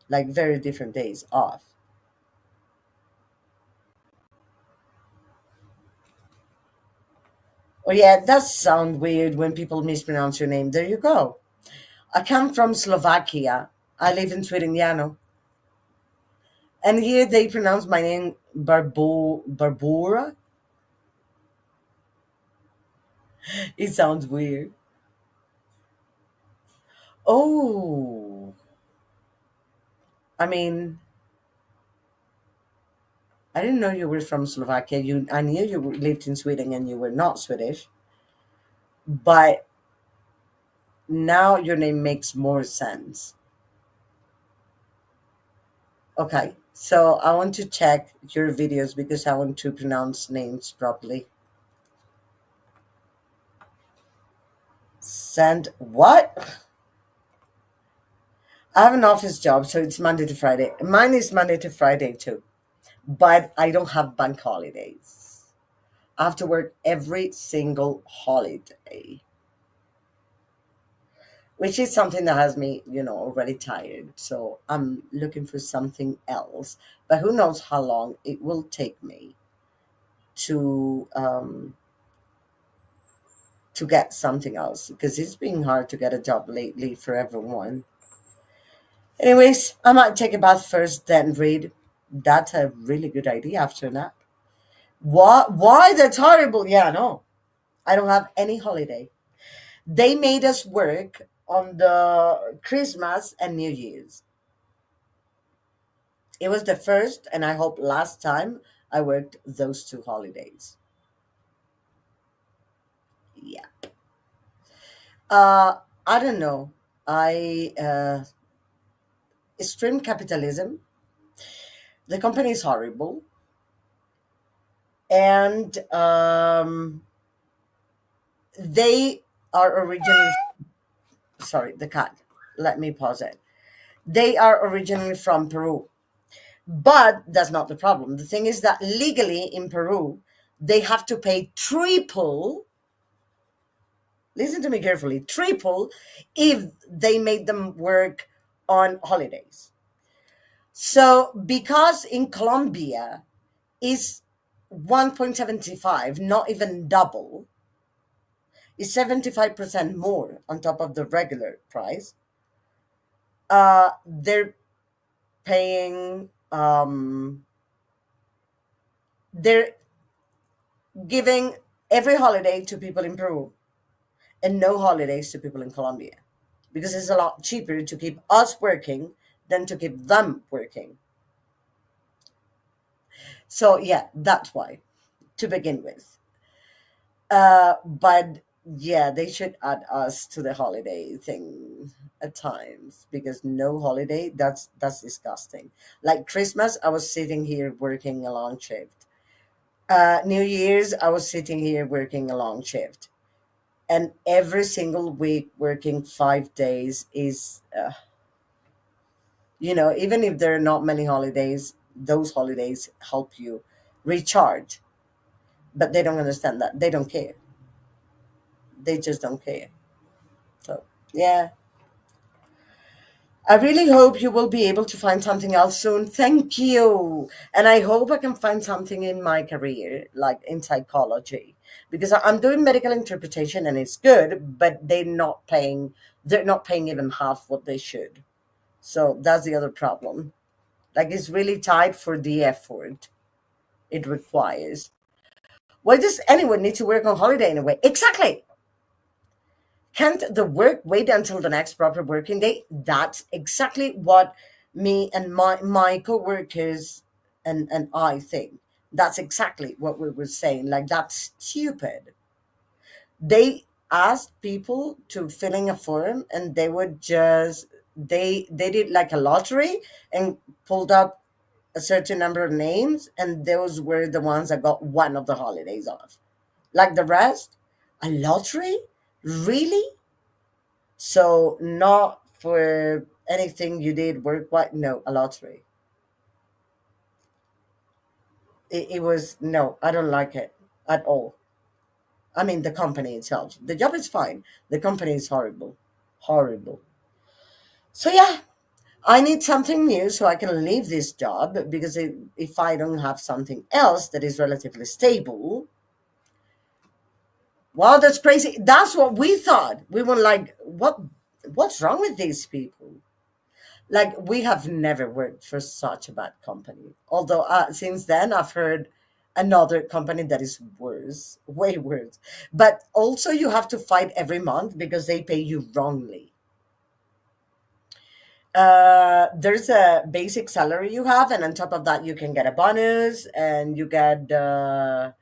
like very different days off. Oh yeah, it does sound weird when people mispronounce your name. There you go. I come from Slovakia. I live in Sweden, and here they pronounce my name Barbora. It sounds weird. Oh, I mean, I didn't know you were from Slovakia. I knew you lived in Sweden and you were not Swedish, but now your name makes more sense. Okay, so I want to check your videos because I want to pronounce names properly. Send what? I have an office job, so it's Monday to Friday. Mine is Monday to Friday too, but I don't have bank holidays. I have to work every single holiday, which is something that has me, already tired. So I'm looking for something else, but who knows how long it will take me to get something else because it's been hard to get a job lately for everyone. Anyways, I might take a bath first, then read. That's a really good idea after a nap. What? Why? That's horrible. Yeah, no. I don't have any holiday. They made us work on the Christmas and New Year's. It was the first and I hope last time I worked those two holidays. Yeah. I don't know. I Extreme capitalism. The company is horrible, and they are originally sorry the cat. Let me pause it. They are originally from Peru. But that's not the problem. The thing is that legally in Peru, they have to pay triple, listen to me carefully, triple if they made them work on holidays. So because in Colombia is 1.75, not even double, is 75% more on top of the regular price. They're paying, they're giving every holiday to people in Peru and no holidays to people in Colombia because it's a lot cheaper to keep us working than to keep them working. So yeah, that's why to begin with. But yeah, they should add us to the holiday thing at times because no holiday, that's disgusting. Like Christmas, I was sitting here working a long shift. New Year's, I was sitting here working a long shift. And every single week working 5 days is, even if there are not many holidays, those holidays help you recharge. But they don't understand that. They don't care. They just don't care. So, yeah. I really hope you will be able to find something else soon. Thank you. And I hope I can find something in my career, like in psychology, because I'm doing medical interpretation and it's good, but they're not paying even half what they should. So that's the other problem. Like it's really tight for the effort it requires. Why does anyone need to work on holiday anyway? Exactly. Can't the work wait until the next proper working day? That's exactly what me and my co-workers and I think. That's exactly what we were saying. Like that's stupid. They asked people to fill in a form and they would just they did like a lottery and pulled up a certain number of names and those were the ones that got one of the holidays off. Like the rest, a lottery? Really? So not for anything you did work what? No, a lottery. It was no, I don't like it at all. I mean the company itself. The job is fine. The company is horrible. Horrible. So yeah, I need something new so I can leave this job because if I don't have something else that is relatively stable, wow, that's crazy. That's what we thought. We were like, what's wrong with these people? Like we have never worked for such a bad company. Although since then I've heard another company that is worse, way worse. But also you have to fight every month because they pay you wrongly. There's a basic salary you have, and on top of that, you can get a bonus, and you get how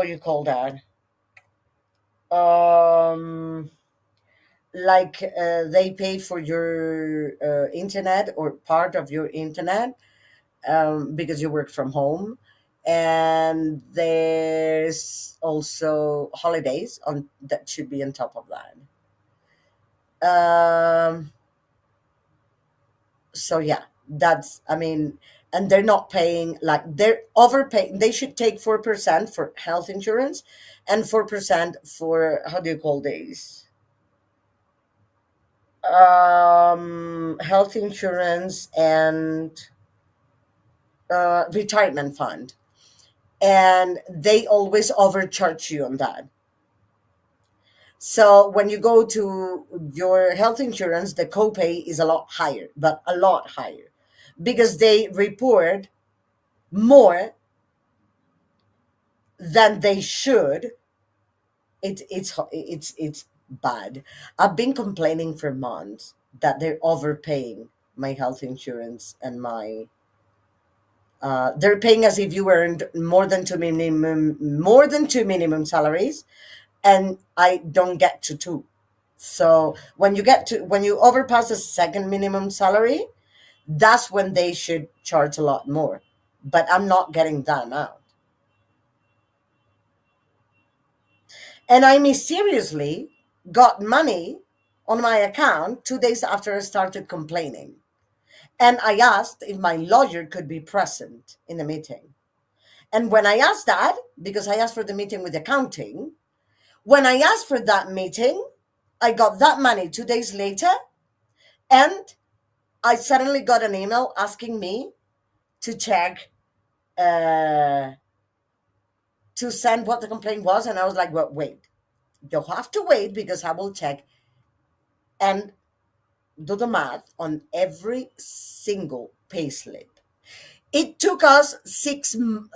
you call that? Um, like they pay for your internet or part of your internet because you work from home, and there's also holidays on that should be on top of that. Um, so yeah, that's I mean, and they're not paying like they're overpaying. They should take 4% for health insurance, and 4% for how do you call these? Health insurance and retirement fund, and they always overcharge you on that. So when you go to your health insurance, the copay is a lot higher, but a lot higher, because they report more than they should. It's bad. I've been complaining for months that they're overpaying my health insurance and my they're paying as if you earned more than two minimum salaries, and I don't get to two. So when you overpass the second minimum salary, that's when they should charge a lot more. But I'm not getting that amount. And I mysteriously got money on my account 2 days after I started complaining. And I asked if my lawyer could be present in the meeting. And when I asked that, because I asked for the meeting with accounting, when I asked for that meeting, I got that money 2 days later, and I suddenly got an email asking me to check, uh, to send what the complaint was. And I was like, well, wait, you'll have to wait because I will check and do the math on every single payslip. It took us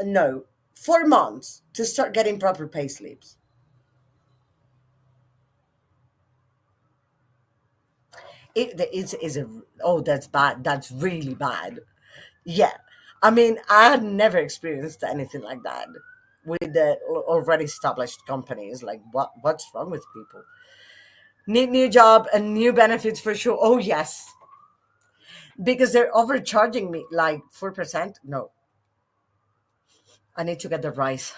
no, 4 months to start getting proper payslips. Is a oh, that's bad. That's really bad. Yeah, I mean, I had never experienced anything like that with the already established companies. Like, what's wrong with people? Need new job and new benefits for sure. Oh yes, because they're overcharging me like 4%. No, I need to get the rice.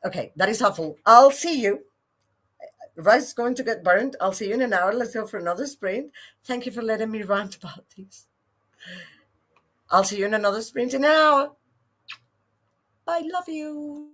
Okay, that is awful. I'll see you. Rice is going to get burned. I'll see you in an hour. Let's go for another sprint. Thank you for letting me rant about this. I'll see you in another sprint in an hour. I love you.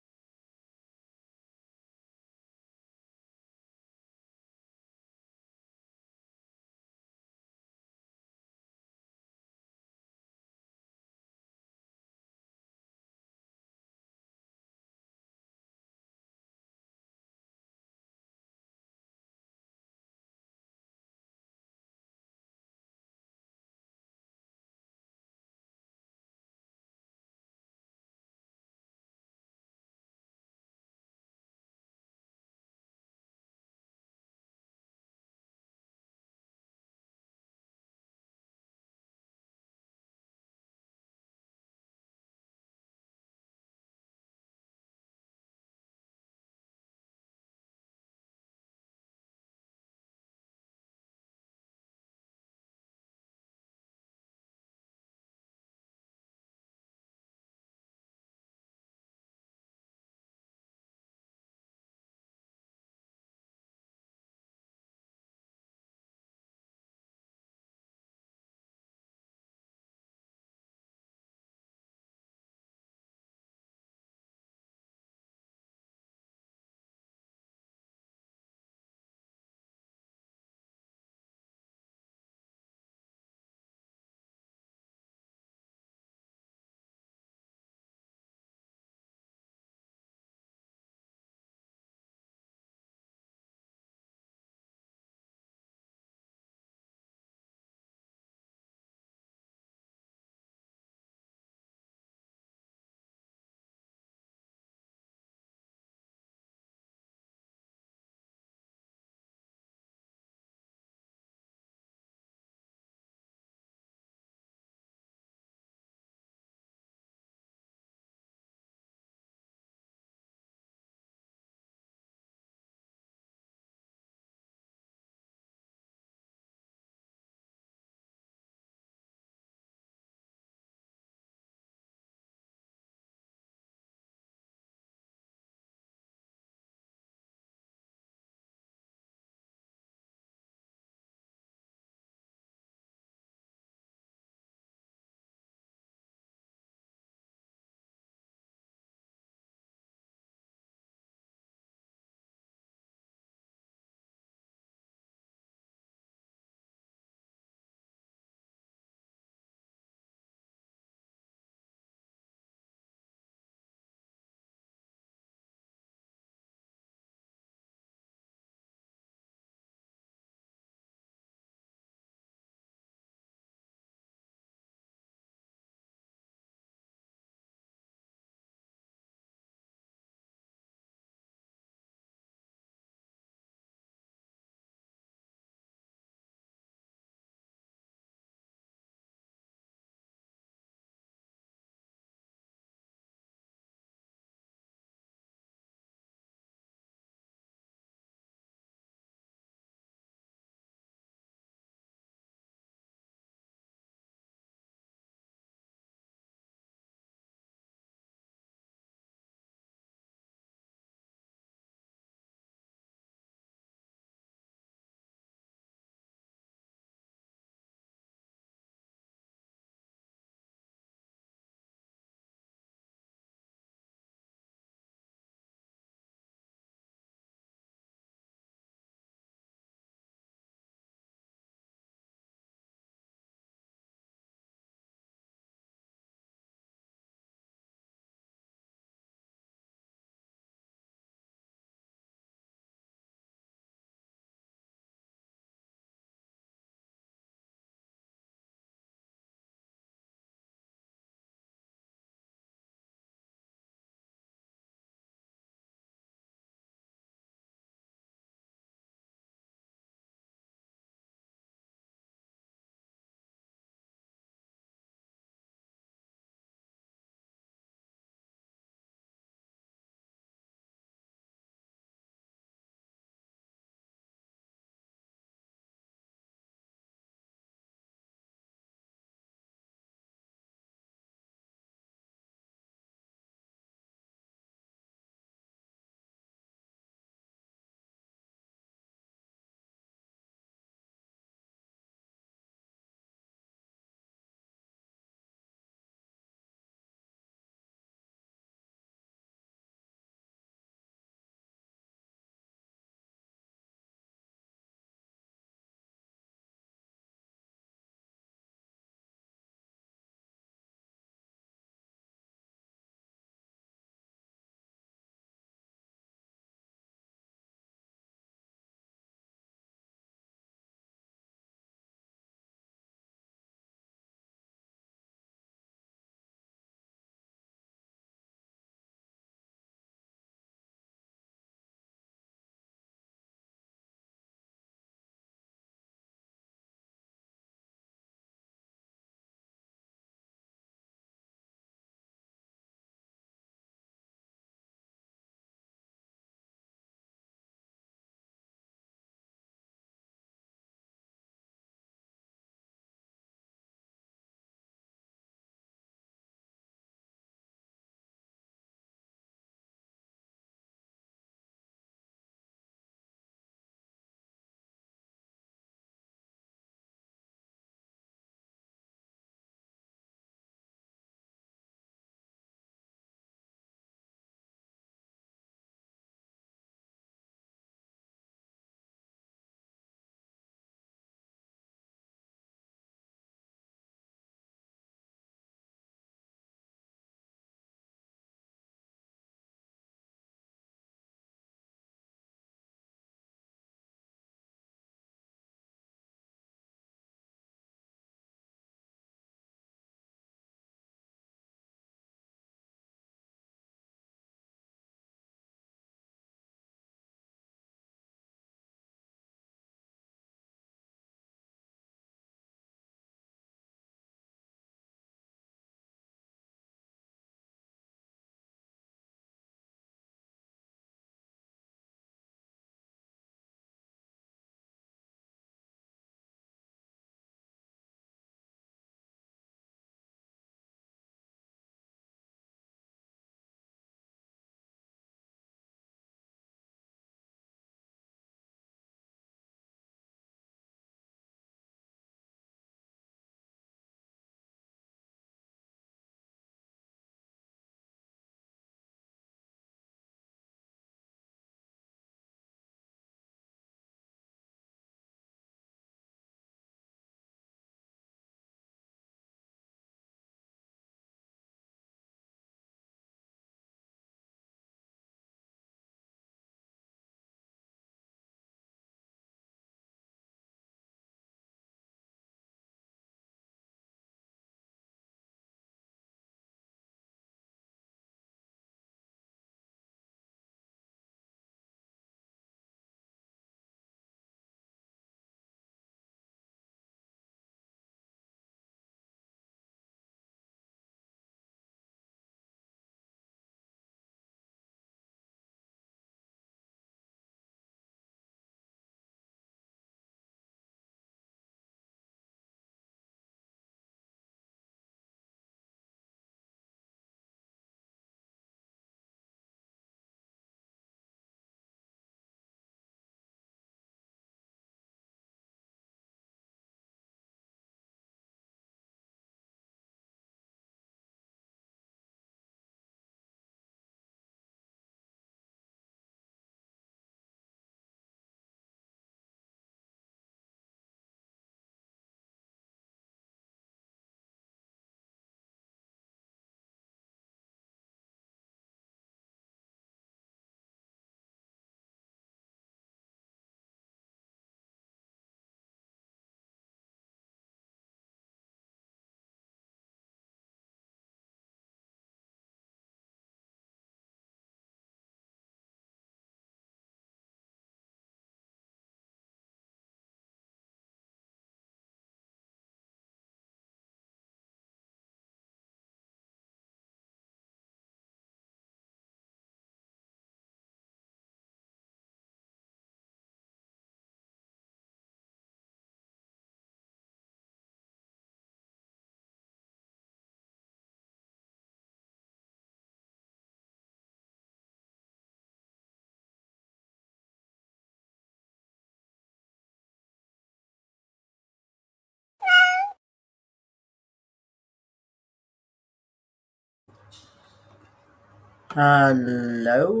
Hello,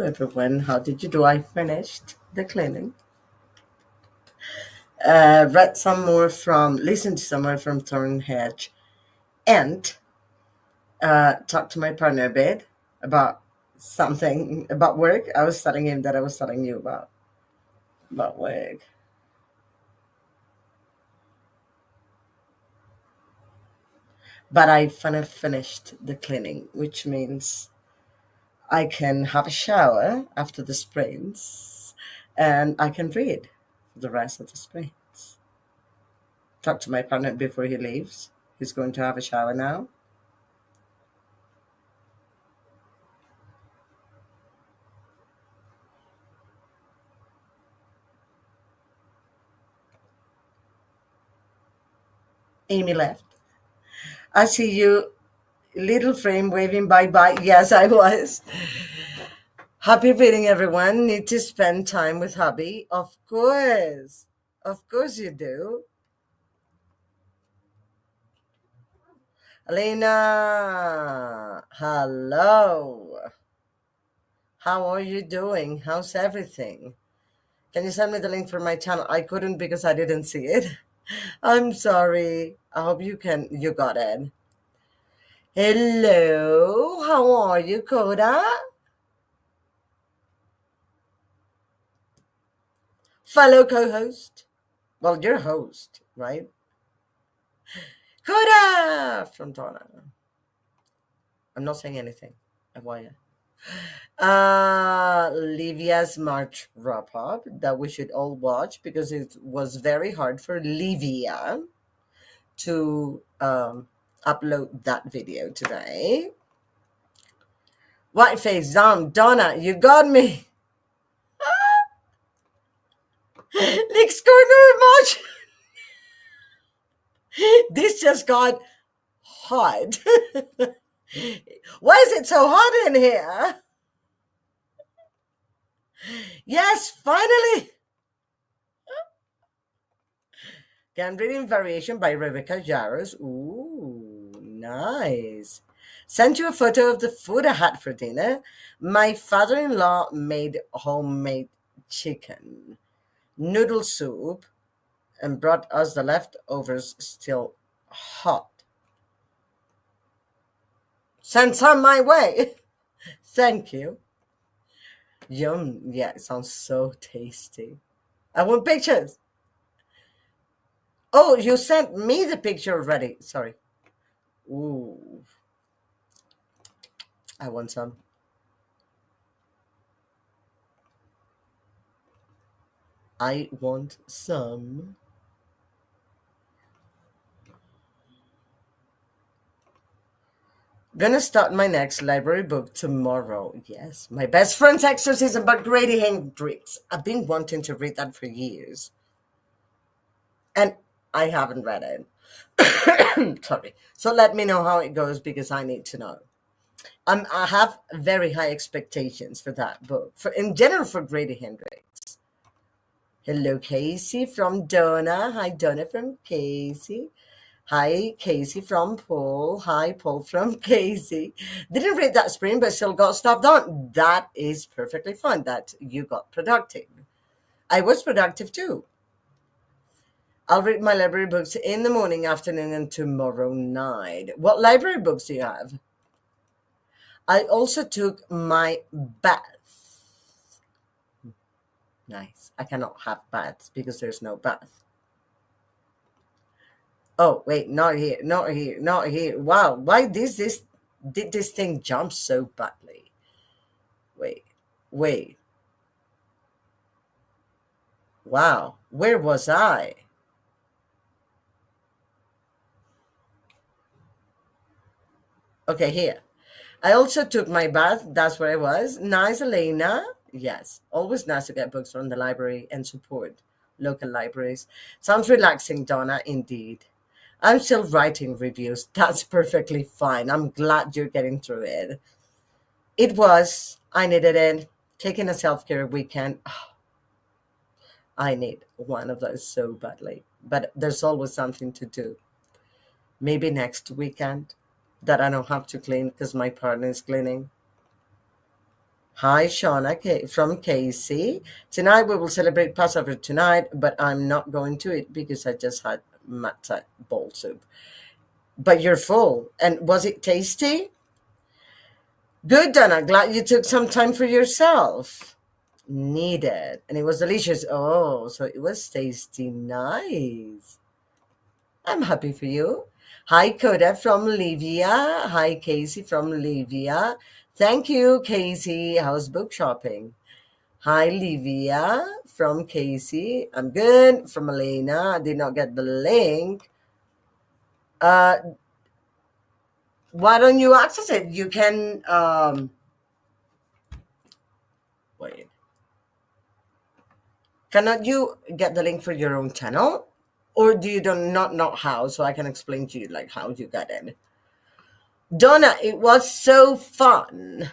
everyone. How did you do? I finished the cleaning. Listened to some more from Thornhedge, and talked to my partner a bit about something about work. I was telling him that I was telling you about work. But I finished the cleaning, which means I can have a shower after the sprints, and I can read for the rest of the sprints. Talk to my partner before he leaves. He's going to have a shower now. Amy left. I see you, little frame waving bye bye. Yes, I was. Happy reading, everyone. Need to spend time with hubby. Of course. Of course you do. Elena, hello. How are you doing? How's everything? Can you send me the link for my channel? I couldn't because I didn't see it. I'm sorry. I hope you got it. Hello, how are you, Coda? Fellow co-host. Well, you're host, right? Coda from Donna. I'm not saying anything. FYI. Livia's March wrap up that we should all watch because it was very hard for Livia to upload that video today. White face, Donna, you got me. Nick's corner much. This just got hot. Why is it so hot in here? Yes, finally. Can reading variation by Rebecca Jaros. Ooh, nice. Sent you a photo of the food I had for dinner. My father-in-law made homemade chicken, noodle soup, and brought us the leftovers still hot. Send some my way. Thank you. Yum. Yeah, it sounds so tasty. I want pictures. Oh, you sent me the picture already. Sorry. Ooh. I want some. I want some. Gonna start my next library book tomorrow. Yes, my best friend's exorcism by Grady Hendrix. I've been wanting to read that for years, and I haven't read it. Sorry. So let me know how it goes because I need to know. I have very high expectations for that book. For in general, for Grady Hendrix. Hello, Casey from Donna. Hi, Donna from Casey. Hi, Casey from Paul. Hi, Paul from Casey. Didn't read that sprint, but still got stuff done. That is perfectly fine. That you got productive. I was productive too. I'll read my library books in the morning, afternoon, and tomorrow night. What library books do you have? I also took my bath. Nice. I cannot have baths because there's no bath. Oh, wait, not here, not here, not here. Wow, why did this thing jump so badly? Wait, wait. Wow, where was I? Okay, here. I also took my bath. That's where I was. Nice, Elena. Yes, always nice to get books from the library and support local libraries. Sounds relaxing, Donna, indeed. I'm still writing reviews. That's perfectly fine. I'm glad you're getting through it. It was. I needed it. Taking a self care weekend. I need one of those so badly. But there's always something to do. Maybe next weekend that I don't have to clean because my partner is cleaning. Hi, Shauna from Casey. Tonight we will celebrate Passover tonight, but I'm not going to it because I just had matzah bowl soup. But you're full. And was it tasty? Good, Donna. Glad you took some time for yourself. Needed. And it was delicious. Oh, so it was tasty. Nice. I'm happy for you. Hi, Coda from Livia. Hi, Casey from Livia. Thank you, Casey. How's book shopping? Hi, Livia from Casey. I'm good. From Elena. I did not get the link. Uh, why don't you access it? You can, wait. Cannot you get the link for your own channel? Or do you don't not know how? So I can explain to you like how you got it. Donna, it was so fun.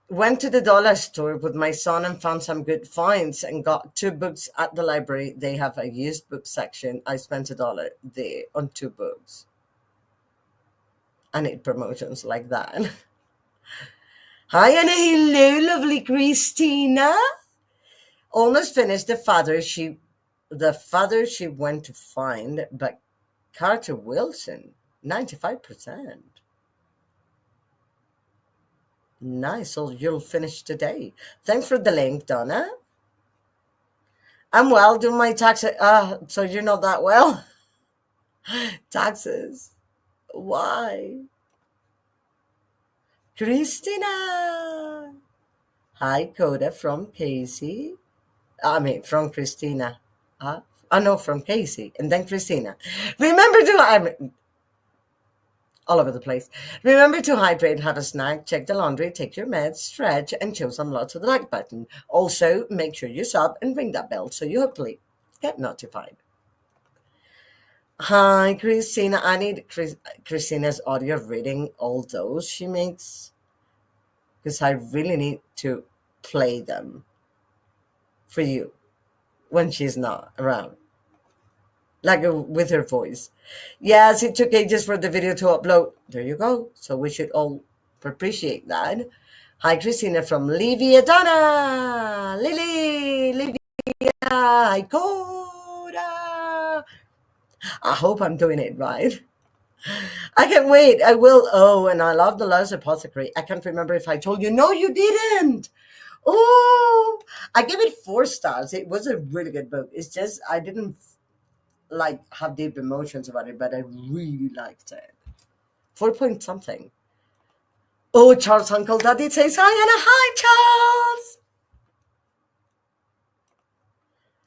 Went to the dollar store with my son and found some good finds and got two books at the library. They have a used book section. I spent $1 there on two books. I need promotions like that. Hi and hello, lovely Christina. Almost finished the father she went to find, but Carter Wilson, 95%. Nice. So you'll finish today. Thanks for the link, Donna. I'm well, doing my taxes. So you're not that well? Taxes. Why? Christina. Hi, Coda from Casey. I mean, from Christina. I know from Casey and then Christina. Remember to, I'm all over the place. Remember to hydrate, have a snack, check the laundry, take your meds, stretch, and show some love to the like button. Also, make sure you sub and ring that bell so you hopefully get notified. Hi, Christina. I need Christina's audio reading all those she makes because I really need to play them for you when she's not around, like with her voice. Yes, it took ages for the video to upload. There you go. So we should all appreciate that. Hi, Christina from Livia Donna. Lily, Livia, hi, Coda. I hope I'm doing it right. I can't wait. I will. Oh, and I love The Lost Apothecary. I can't remember if I told you. No, you didn't. Oh, I gave it 4 stars. It was a really good book. It's just I didn't like have deep emotions about it, but I really liked it. 4 point something. Oh, Charles' uncle Daddy says hi, Anna. Hi, Charles.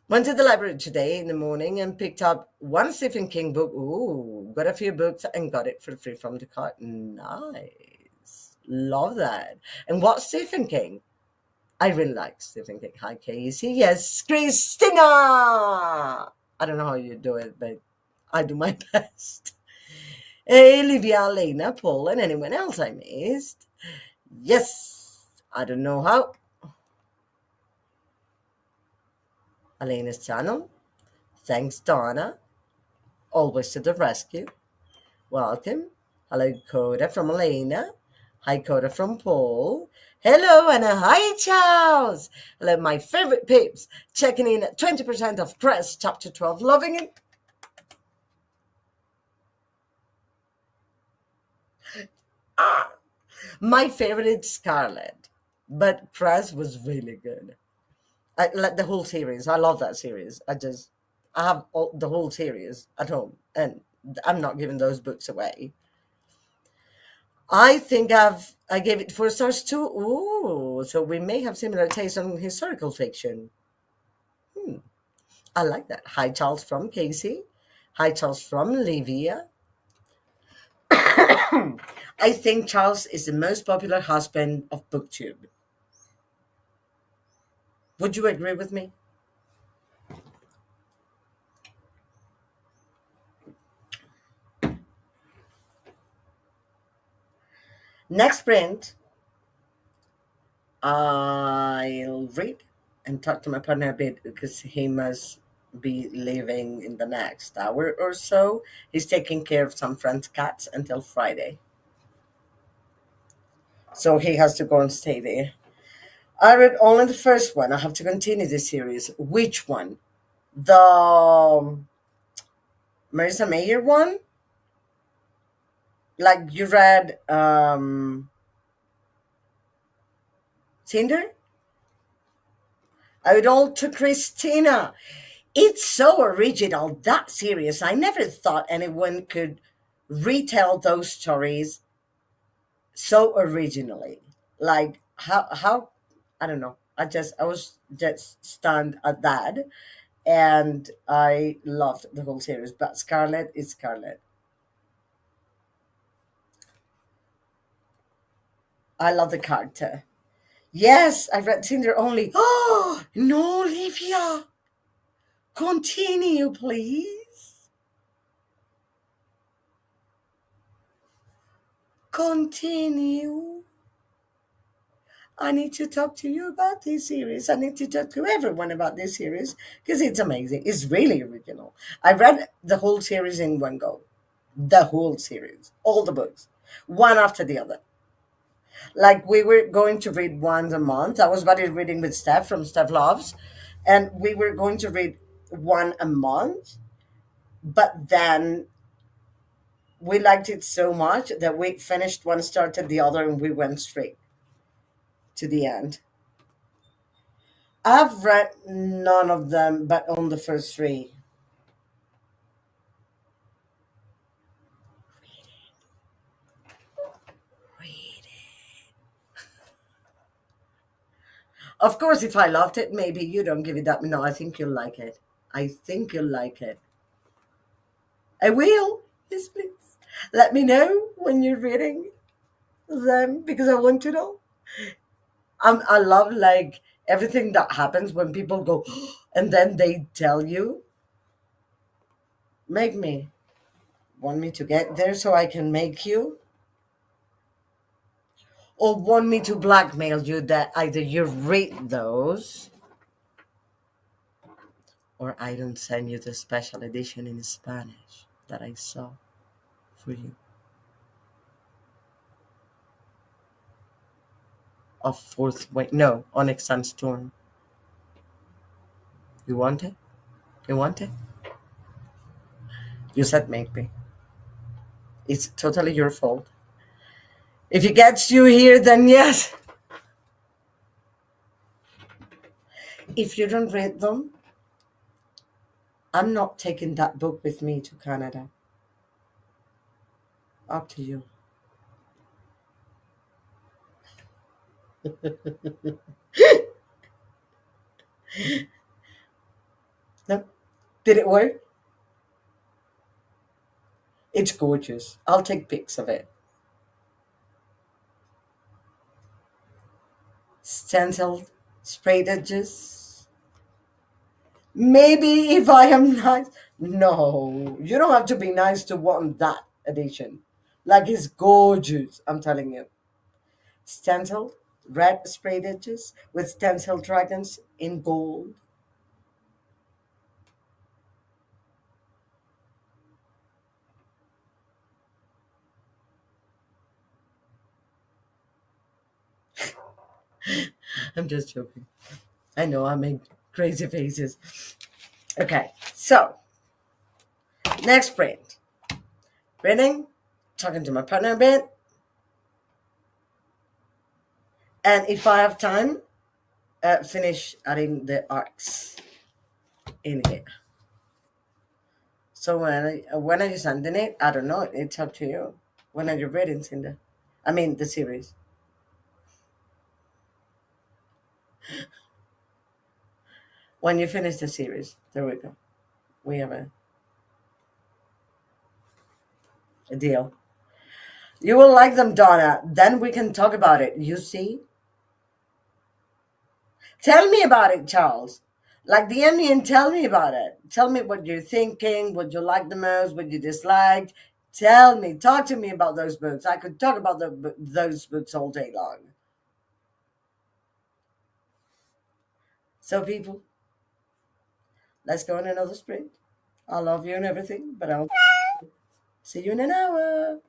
Went to the library today in the morning and picked up one Stephen King book. Ooh, got a few books and got it for free from the cart. Nice. Love that. And what Stephen King? I really like Stephen King. Hi, Casey. Yes, Christina. I don't know how you do it, but I do my best. Hey, Livia, Lena, Paul, and anyone else I missed. Yes, I don't know how. Elena's channel. Thanks, Donna. Always to the rescue. Welcome. Hello, Coda from Elena. Hi, Coda from Paul. Hello, Anna. Hi, Charles. Hello, my favorite peeps. Checking in at 20% of Press, Chapter 12. Loving it. Ah, my favorite is Scarlet, but Press was really good. I like the whole series. I love that series. I have the whole series at home, and I'm not giving those books away. I think I gave it 4 stars too. Ooh, so we may have similar taste on historical fiction. Hmm, I like that. Hi, Charles from Casey. Hi, Charles from Livia. I think Charles is the most popular husband of BookTube. Would you agree with me? Next print, I'll read and talk to my partner a bit because he must be leaving in the next hour or so. He's taking care of some friend's cats until Friday. So he has to go and stay there. I read only the first one. I have to continue the series. Which one? The Marissa Mayer one? Like you read Tinder? I read all to Christina. It's so original, that series. I never thought anyone could retell those stories so originally. Like how I don't know. I was just stunned at that, and I loved the whole series. But Scarlett is Scarlett. I love the character. Yes, I read Tinder only. Oh no, Olivia, continue, please. Continue. I need to talk to you about this series. I need to talk to everyone about this series because it's amazing. It's really original. I read the whole series in one go. The whole series, all the books, one after the other. Like we were going to read once a month. I was buddy reading with Steph from Steph Loves, and we were going to read one a month. But then we liked it so much that we finished one, started the other, and we went straight to the end. I've read none of them, but on the first three. Read it. Of course, if I loved it, maybe you don't give it that. No, I think you'll like it. I think you'll like it. I will. Yes, please. Let me know when you're reading them because I want to know. I love like everything that happens when people go and then they tell you, make me. Want me to get there so I can make you? Or want me to blackmail you that either you read those or I don't send you the special edition in Spanish that I saw for you of Fourth Way. No, Onyx and Storm. You want it? You want it? You said make me. It's totally your fault. If it gets you here, then yes. If you don't read them, I'm not taking that book with me to Canada. Up to you. No? Did it work? It's gorgeous. I'll take pics of it. Stenciled, sprayed edges. Maybe if I am nice. No, you don't have to be nice to want that edition. Like it's gorgeous, I'm telling you. Stenciled, red sprayed edges with stenciled dragons in gold. I'm just joking. I know I make crazy faces. Okay, so next print. Printing, talking to my partner a bit, and if I have time, finish adding the arcs in here. So when are you sending it? I don't know. It's up to you. When are you reading, Cinder? I mean the series. When you finish the series, there we go. We have a deal. You will like them, Donna. Then we can talk about it. You see? Tell me about it, Charles. Like DM me and tell me about it. Tell me what you're thinking, what you like the most, what you disliked. Tell me, talk to me about those books. I could talk about those books all day long. So, people, let's go on another sprint. I love you and everything, but I'll see you in an hour.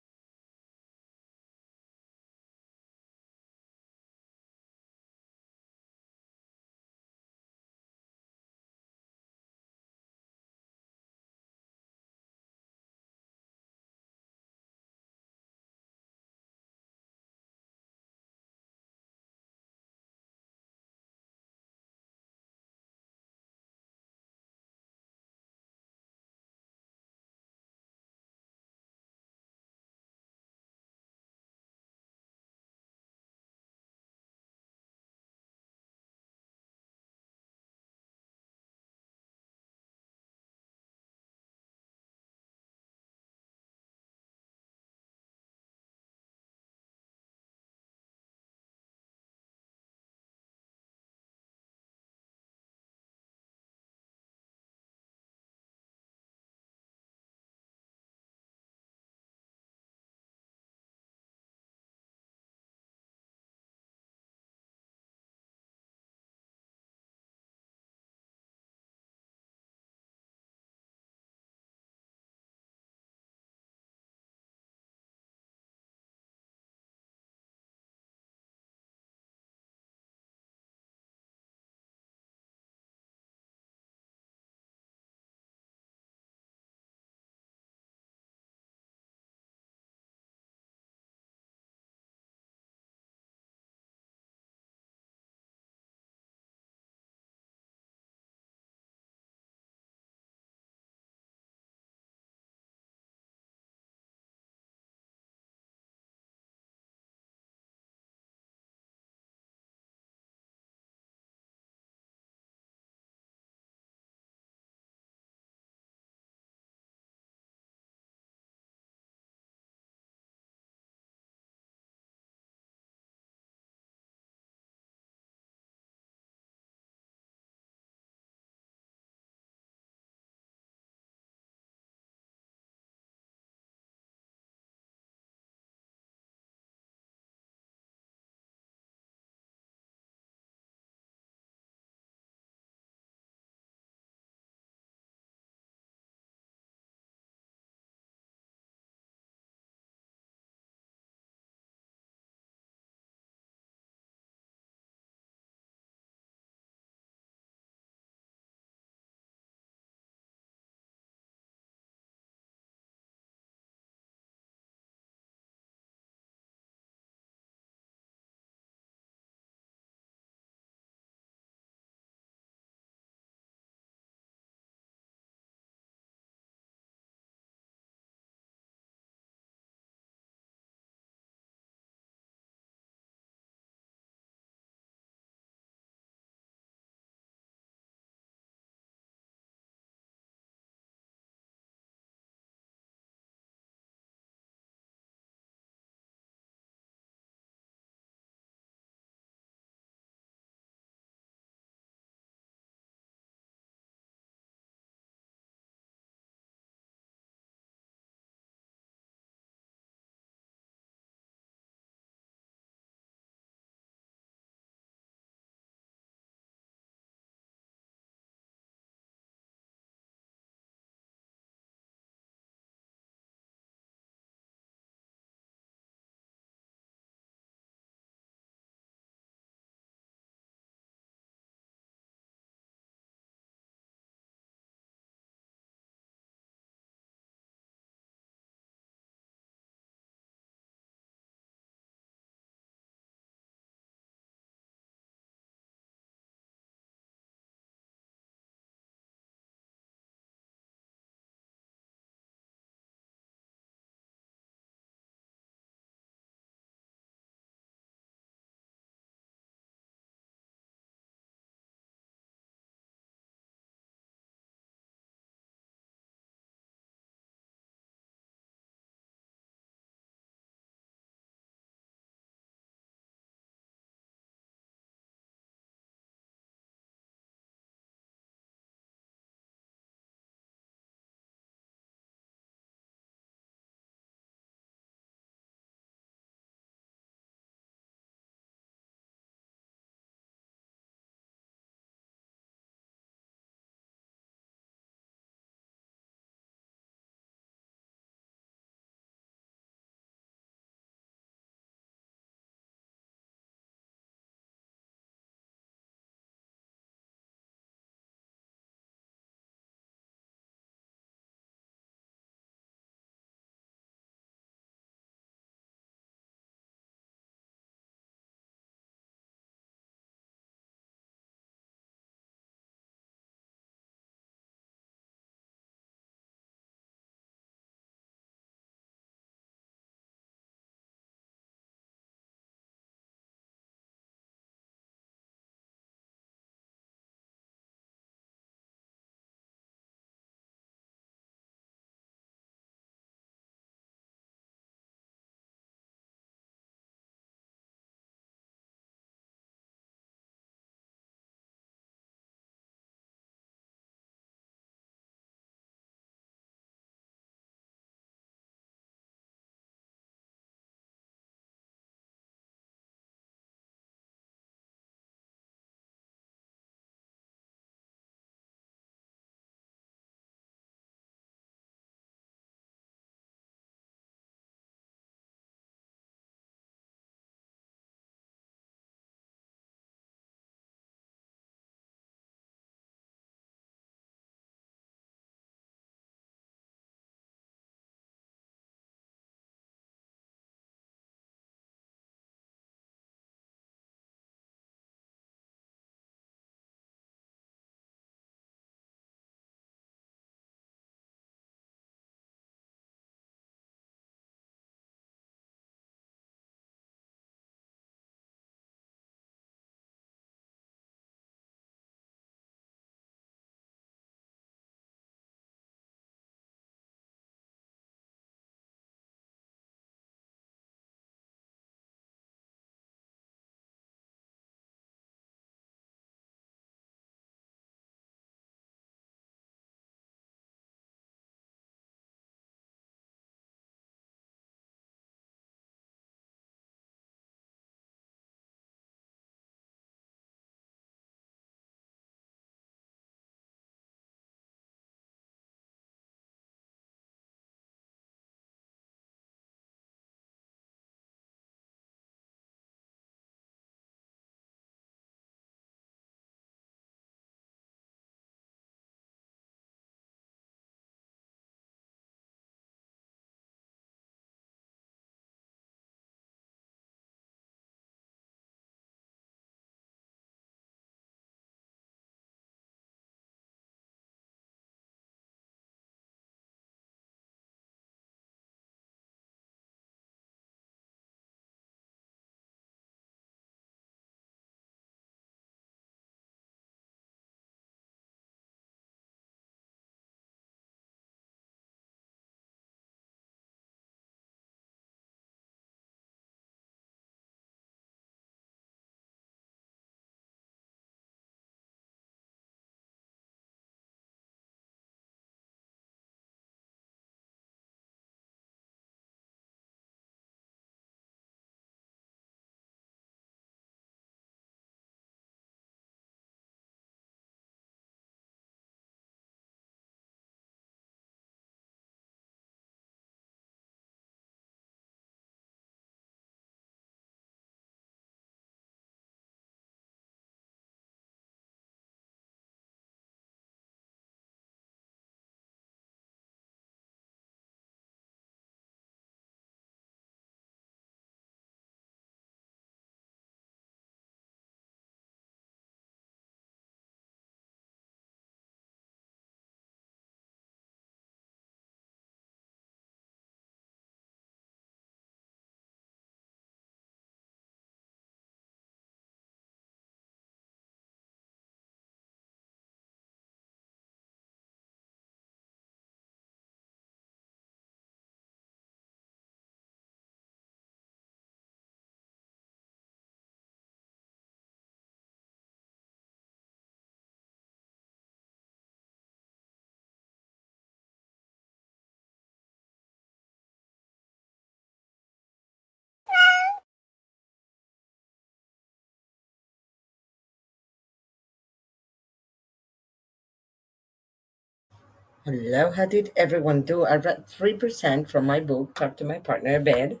Hello, how did everyone do? I read 3% from my book, Talk to My Partner in Bed.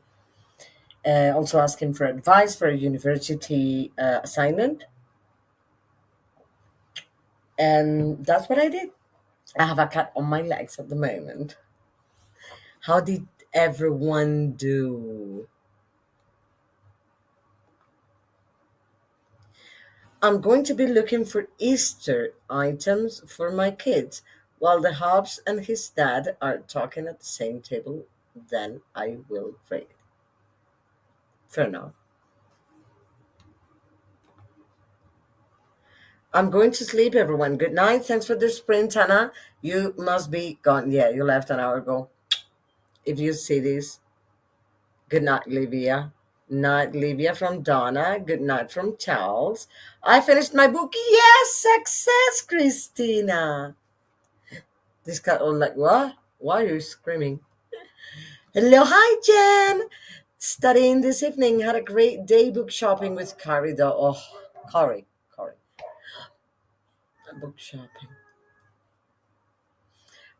Also asking for advice for a university assignment. And that's what I did. I have a cat on my legs at the moment. How did everyone do? I'm going to be looking for Easter items for my kids while the Hobbs and his dad are talking at the same table. Then I will read. Fair enough. I'm going to sleep, everyone. Good night. Thanks for the sprint, Hannah. You must be gone. Yeah, you left an hour ago. If you see this, good night, Livia. Night, Livia from Donna. Good night from Charles. I finished my book. Yes, success, Christina. This cat all like, what? Why are you screaming? Hello, hi, Jen. Studying this evening. Had a great day book shopping with Carrie, though. Oh, Corey. Book shopping.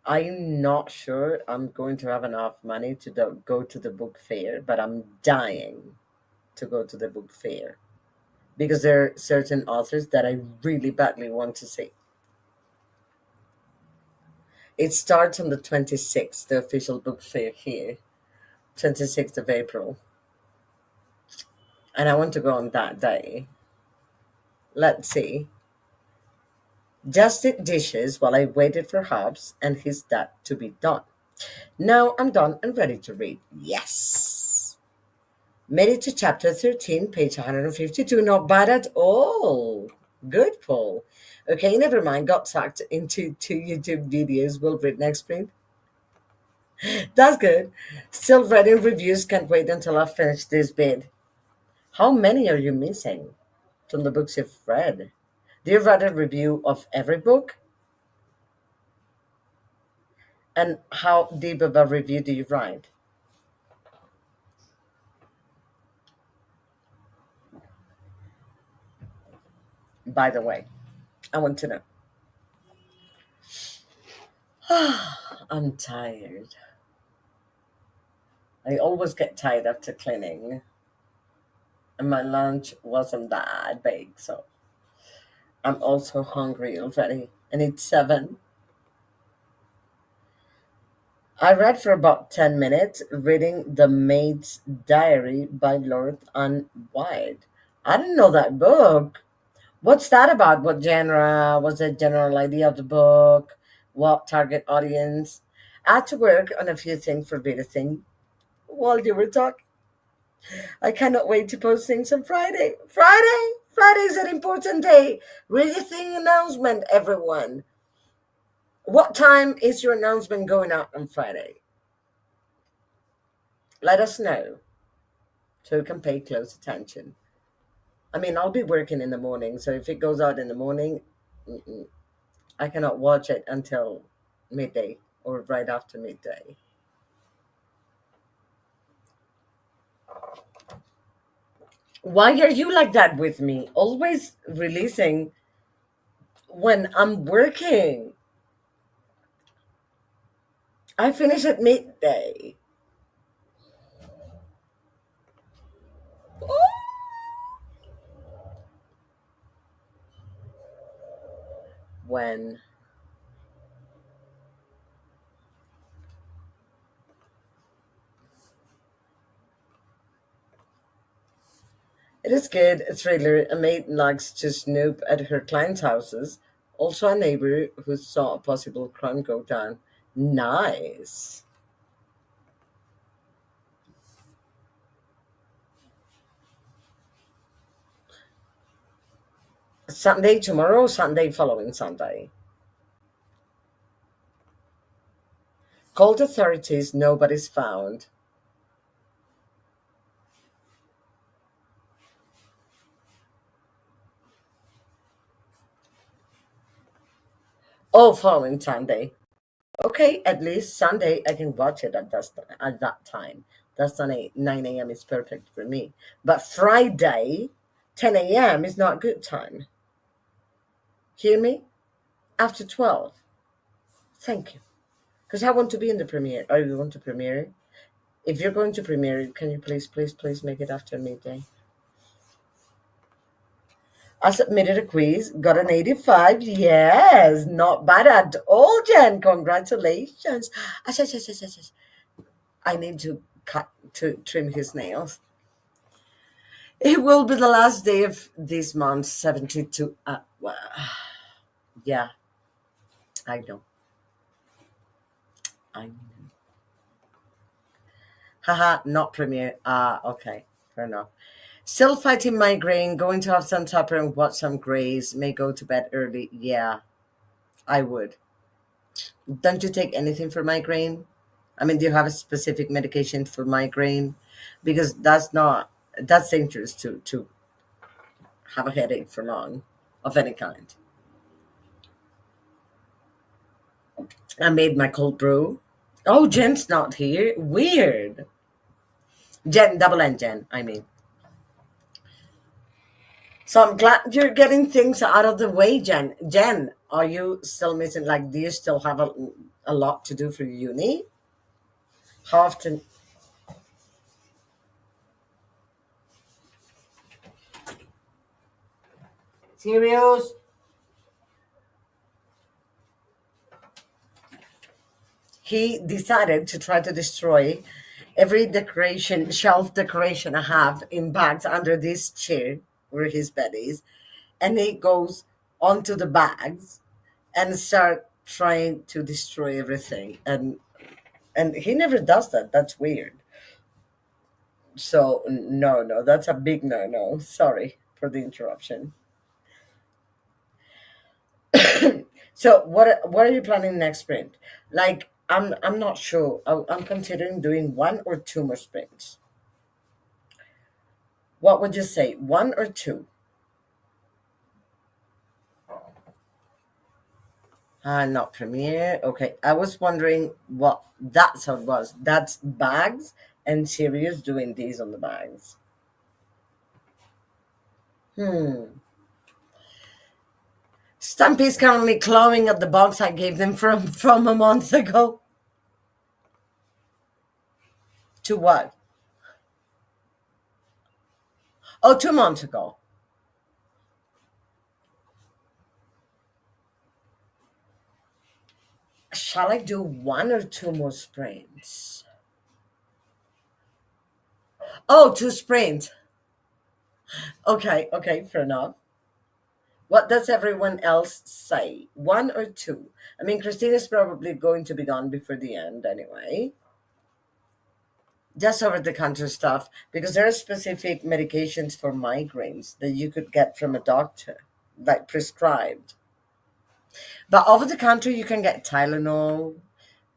I'm not sure I'm going to have enough money to go to the book fair, but I'm dying to go to the book fair because there are certain authors that I really badly want to see. It starts on the 26th, the official book fair here, 26th of April, and I want to go on that day. Let's see. Just did dishes while I waited for Hobbs and his dad to be done. Now I'm done and ready to read. Yes! Made it to chapter 13, page 152. Not bad at all. Good, Paul. Okay, never mind. Got sucked into two YouTube videos. We'll read next sprint. That's good. Still reading reviews. Can't wait until I finish this bit. How many are you missing from the books you've read? Do you write a review of every book? And how deep of a review do you write? By the way, I want to know. I'm tired. I always get tired after cleaning, and my lunch wasn't that big, so I'm also hungry already. And it's 7. I read for about 10 minutes, reading The Maid's Diary by Lord Anne White. I didn't know that book. What's that about? What genre? What's the general idea of the book? What target audience? I had to work on a few things for Beta Thing while you were talking. I cannot wait to post things on Friday. Friday is an important day. Really thing announcement, everyone. What time is your announcement going out on Friday? Let us know so we can pay close attention. I mean, I'll be working in the morning, so if it goes out in the morning, I cannot watch it until midday or right after midday. Why are you like that with me? Always releasing when I'm working. I finish at midday. When it is good, a thriller. A maid likes to snoop at her clients' houses. Also, a neighbor who saw a possible crime go down. Nice. Sunday tomorrow, Sunday following Sunday. Called authorities, nobody's found. Oh, following Sunday. Okay, at least Sunday I can watch it at that time. That's 9 a.m. is perfect for me. But Friday, 10 a.m. is not good time. Hear me? After 12. Thank you. Because I want to be in the premiere. Are you going to premiere it? If you're going to premiere it, can you please, please, please make it after midday? I submitted a quiz, got an 85. Yes, not bad at all, Jen. Congratulations. Ash, ash, ash, ash, ash, ash. I need to trim his nails. It will be the last day of this month, 72. Well, yeah, I know. I know. Haha, not premiere. Ah, okay, fair enough. Still fighting migraine, going to have some supper and watch some Grays, may go to bed early. Yeah, I would. Don't you take anything for migraine? I mean, do you have a specific medication for migraine? Because that's dangerous to have a headache for long of any kind. I made my cold brew. Oh, Jen's not here. Weird. Jen, double N Jen, I mean. So I'm glad you're getting things out of the way, Jen. Jen, are you still missing? Like, do you still have a lot to do for uni? How often? Serious? He decided to try to destroy every decoration, shelf decoration I have in bags under this chair where his bed is. And he goes onto the bags and start trying to destroy everything. And he never does that. That's weird. So no, no, that's a big no, no. Sorry for the interruption. So what are you planning next sprint? Like I'm not sure. I'm considering doing one or two more sprints. What would you say? One or two? Not premiere. Okay, I was wondering what that's how it was. That's bags and Sirius doing these on the bags. Hmm. Stumpy's currently clawing at the box I gave them from a month ago. To what? Oh, 2 months ago. Shall I do one or two more sprints? Oh, two sprints. Okay, okay, fair enough. What does everyone else say? One or two? I mean, Christina's probably going to be gone before the end anyway. Just over the counter stuff, because there are specific medications for migraines that you could get from a doctor, like prescribed. But over the counter, you can get Tylenol.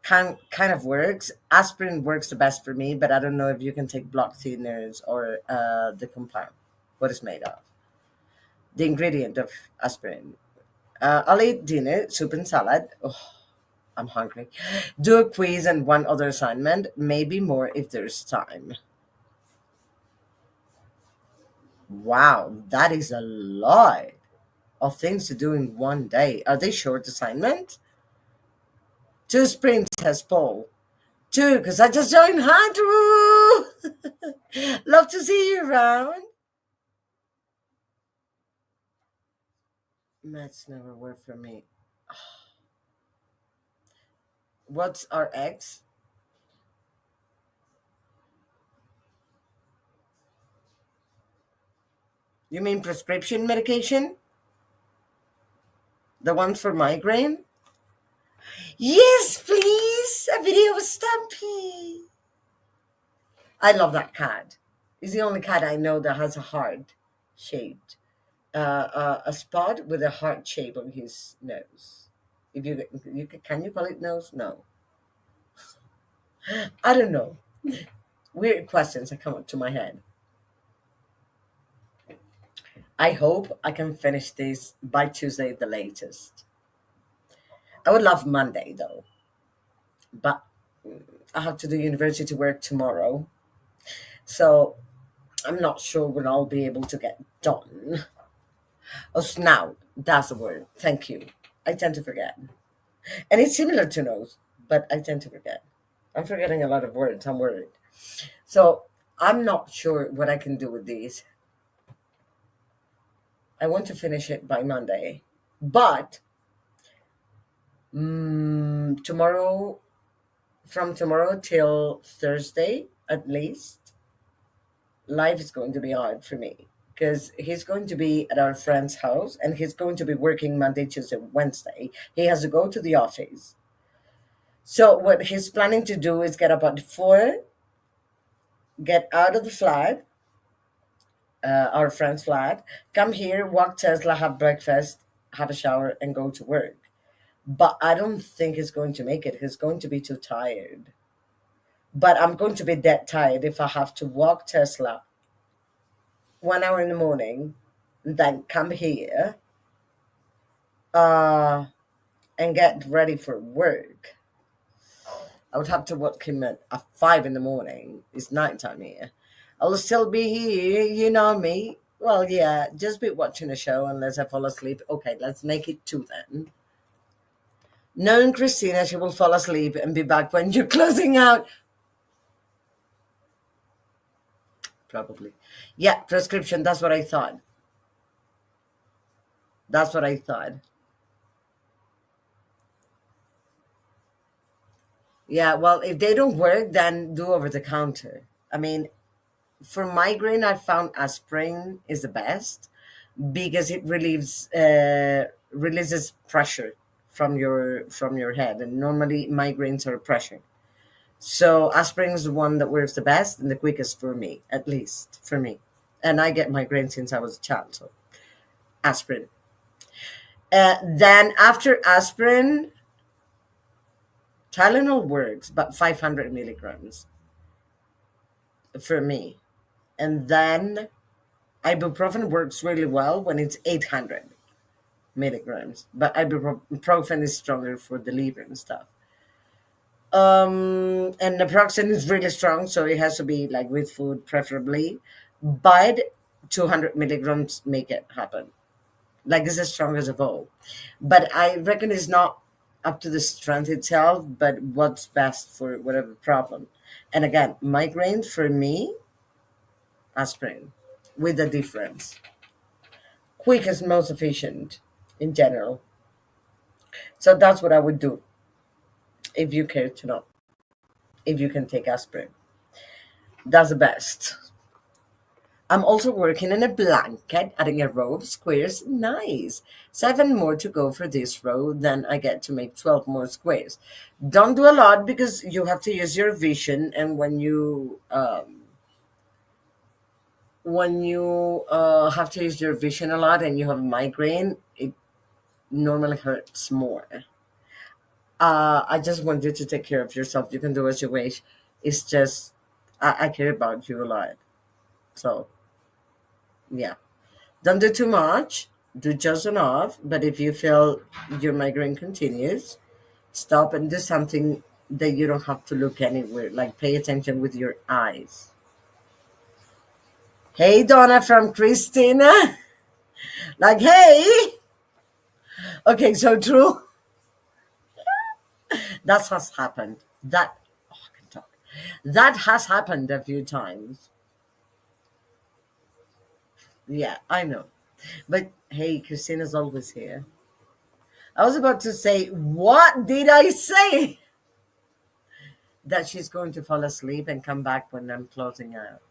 Kind of works. Aspirin works the best for me, but I don't know if you can take blood thinners or the compound, what it's made of, the ingredient of aspirin. I'll eat dinner, soup and salad. Oh, I'm hungry. Do a quiz and one other assignment, maybe more if there's time. Wow, that is a lot of things to do in one day. Are they short assignments? Two sprints has Paul. Two, because I just joined Andrew. Love to see you around. Maths never worked for me. What's our ex? You mean prescription medication? The ones for migraine? Yes, please. A video of Stampy. I love that cat. He's the only cat I know that has a heart shaped, a spot with a heart shape on his nose. If can you call it nose? No, I don't know. Weird questions that come up to my head. I hope I can finish this by Tuesday at the latest. I would love Monday though, but I have to do university work tomorrow, so I'm not sure when I'll be able to get done. Oh, snout. That's the word. Thank you. I tend to forget. And it's similar to nose. but I tend to forget. I'm forgetting a lot of words. I'm worried. So I'm not sure what I can do with these. I want to finish it by Monday, but tomorrow, from tomorrow till Thursday at least, life is going to be hard for me because he's going to be at our friend's house and he's going to be working Monday, Tuesday, Wednesday. He has to go to the office. So what he's planning to do is get up at 4, get out of the flat, our friend's flat, come here, walk Tesla, have breakfast, have a shower, and go to work. But I don't think he's going to make it. He's going to be too tired. But I'm going to be that tired if I have to walk Tesla 1 hour in the morning, then come here uh, and get ready for work. I would have to walk him at 5 in the morning. It's nighttime here. I'll still be here, you know me. Well, yeah, just be watching a show unless I fall asleep. Okay, let's make it 2 then. Knowing Christina, she will fall asleep and be back when you're closing out. Probably. Yeah, prescription. That's what I thought. That's what I thought. Yeah, well, if they don't work, then do over the counter. I mean, for migraine, I found aspirin is the best because it releases pressure from your head, and normally migraines are pressure. So aspirin is the one that works the best and the quickest for me, at least for me. And I get migraine since I was a child, so aspirin. Then after aspirin, Tylenol works, but 500 milligrams for me. And then ibuprofen works really well when it's 800 milligrams, but ibuprofen is stronger for the liver and stuff. And naproxen is really strong, so it has to be like with food, preferably. But 200 milligrams make it happen. Like it's as strong as a bow. But I reckon it's not up to the strength itself, but what's best for whatever problem. And again, migraine for me, aspirin, with a difference. Quick is most efficient in general. So that's what I would do if you care to know. If you can take aspirin, that's the best. I'm also working on a blanket, adding a row of squares. Nice. 7 more to go for this row, then I get to make 12 more squares. Don't do a lot because you have to use your vision, and when you have to use your vision a lot and you have migraine, it normally hurts more. I just want you to take care of yourself. You can do as you wish. It's just I care about you a lot. So yeah. Don't do too much. Do just enough. But if you feel your migraine continues, stop and do something that you don't have to look anywhere. Like pay attention with your eyes. Hey Donna from Christina. Like, hey. Okay, so true. That has happened. That I can talk. That has happened a few times. Yeah, I know. But hey, Christina's always here. I was about to say, what did I say? That she's going to fall asleep and come back when I'm closing out.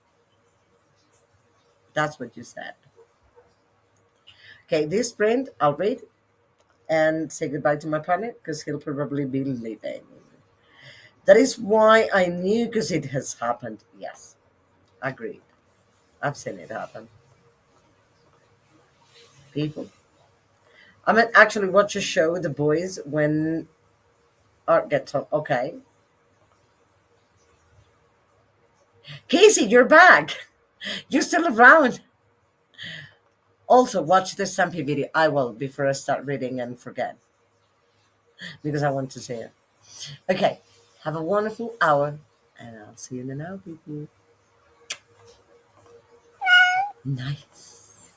That's what you said. Okay, this print I'll read and say goodbye to my partner because he'll probably be leaving. That is why I knew because it has happened. Yes, agreed. I've seen it happen. People. I mean, actually watch a show with the boys when art gets home. Okay. Casey, you're back. You're still around. Also, watch the Stampy video. I will before I start reading and forget because I want to see it. Okay. Have a wonderful hour, and I'll see you in an hour, people. Nice.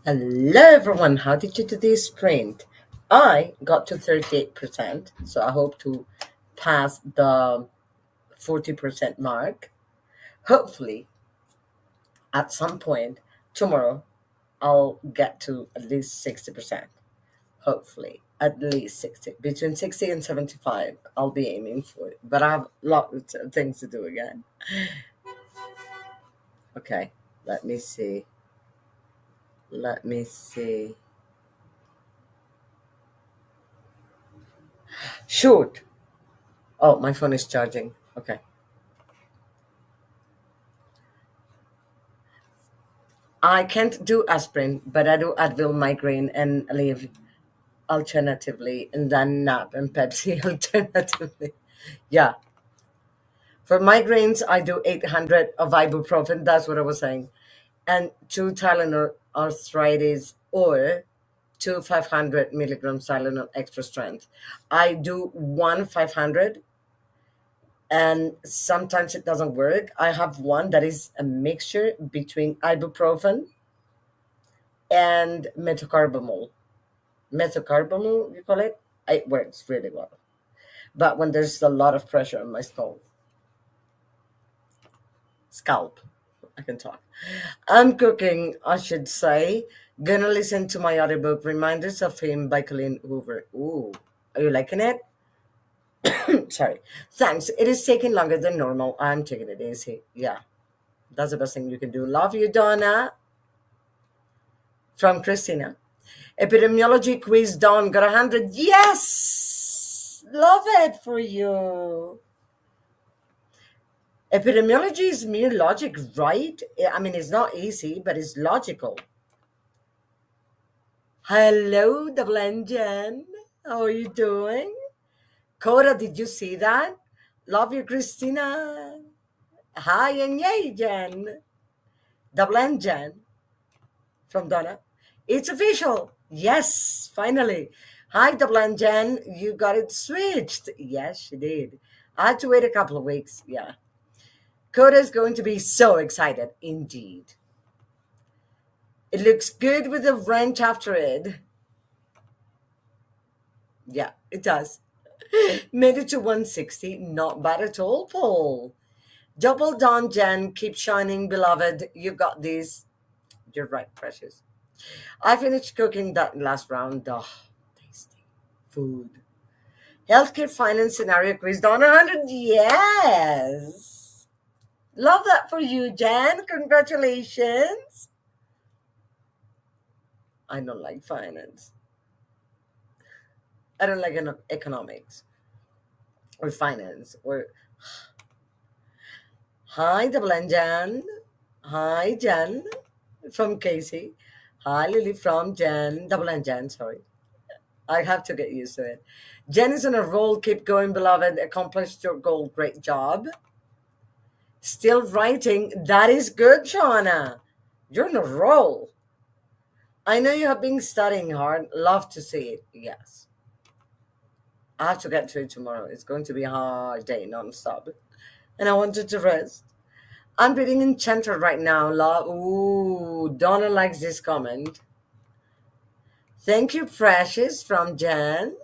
Hello, everyone. How did you do this sprint? I got to 38%, so I hope to pass the 40% mark. Hopefully, at some point tomorrow, I'll get to at least 60%. Hopefully, at least 60. Between 60 and 75, I'll be aiming for it. But I have lots of things to do again. Okay, let me see. Let me see. Shoot. Oh, my phone is charging. Okay. I can't do aspirin, but I do Advil migraine and leave alternatively, and then nap and Pepsi alternatively. Yeah. For migraines, I do 800 of ibuprofen. That's what I was saying. And two Tylenol arthritis or two 500 milligram Tylenol extra strength. I do one 500 and sometimes it doesn't work. I have one that is a mixture between ibuprofen and methocarbamol. Methocarbamol, you call it? It works really well. But when there's a lot of pressure on my scalp, I can talk. I'm cooking, I should say. Gonna listen to my audiobook, Reminders of Him by Colleen Hoover. Ooh, are you liking it? Sorry. Thanks. It is taking longer than normal. I'm taking it easy. Yeah, that's the best thing you can do. Love you, Donna. From Christina. Epidemiology quiz, Dawn got 100. Yes! Love it for you. Epidemiology is mere logic, right? I mean, it's not easy, but it's logical. Hello, Double Engine. How are you doing? Cora, did you see that? Love you, Christina. Hi, and yay, Jen. Double Engine from Donna. It's official. Yes, finally. Hi, Double Engine. You got it switched. Yes, she did. I had to wait a couple of weeks. Yeah. Coda is going to be so excited, indeed. It looks good with the wrench after it. Yeah, it does. Made it to 160. Not bad at all, Paul. Double down, Jen. Keep shining, beloved. You got this. You're right, precious. I finished cooking that last round. Oh, tasty food. Healthcare finance scenario quiz down 100. Yes. Love that for you, Jen. Congratulations. I don't like finance. I don't like economics or finance or hi, Double N Jen. Hi, Jen from Casey. Hi, Lily from Jen. Double N Jen, sorry. I have to get used to it. Jen is on a roll. Keep going, beloved. Accomplished your goal. Great job. Still writing. That is good, Shauna. You're on a roll. I know you have been studying hard. Love to see it. Yes. I have to get to it tomorrow. It's going to be a hard day non-stop. And I wanted to rest. I'm reading Enchanter right now. Ooh, Donna likes this comment. Thank you, Precious from Jan.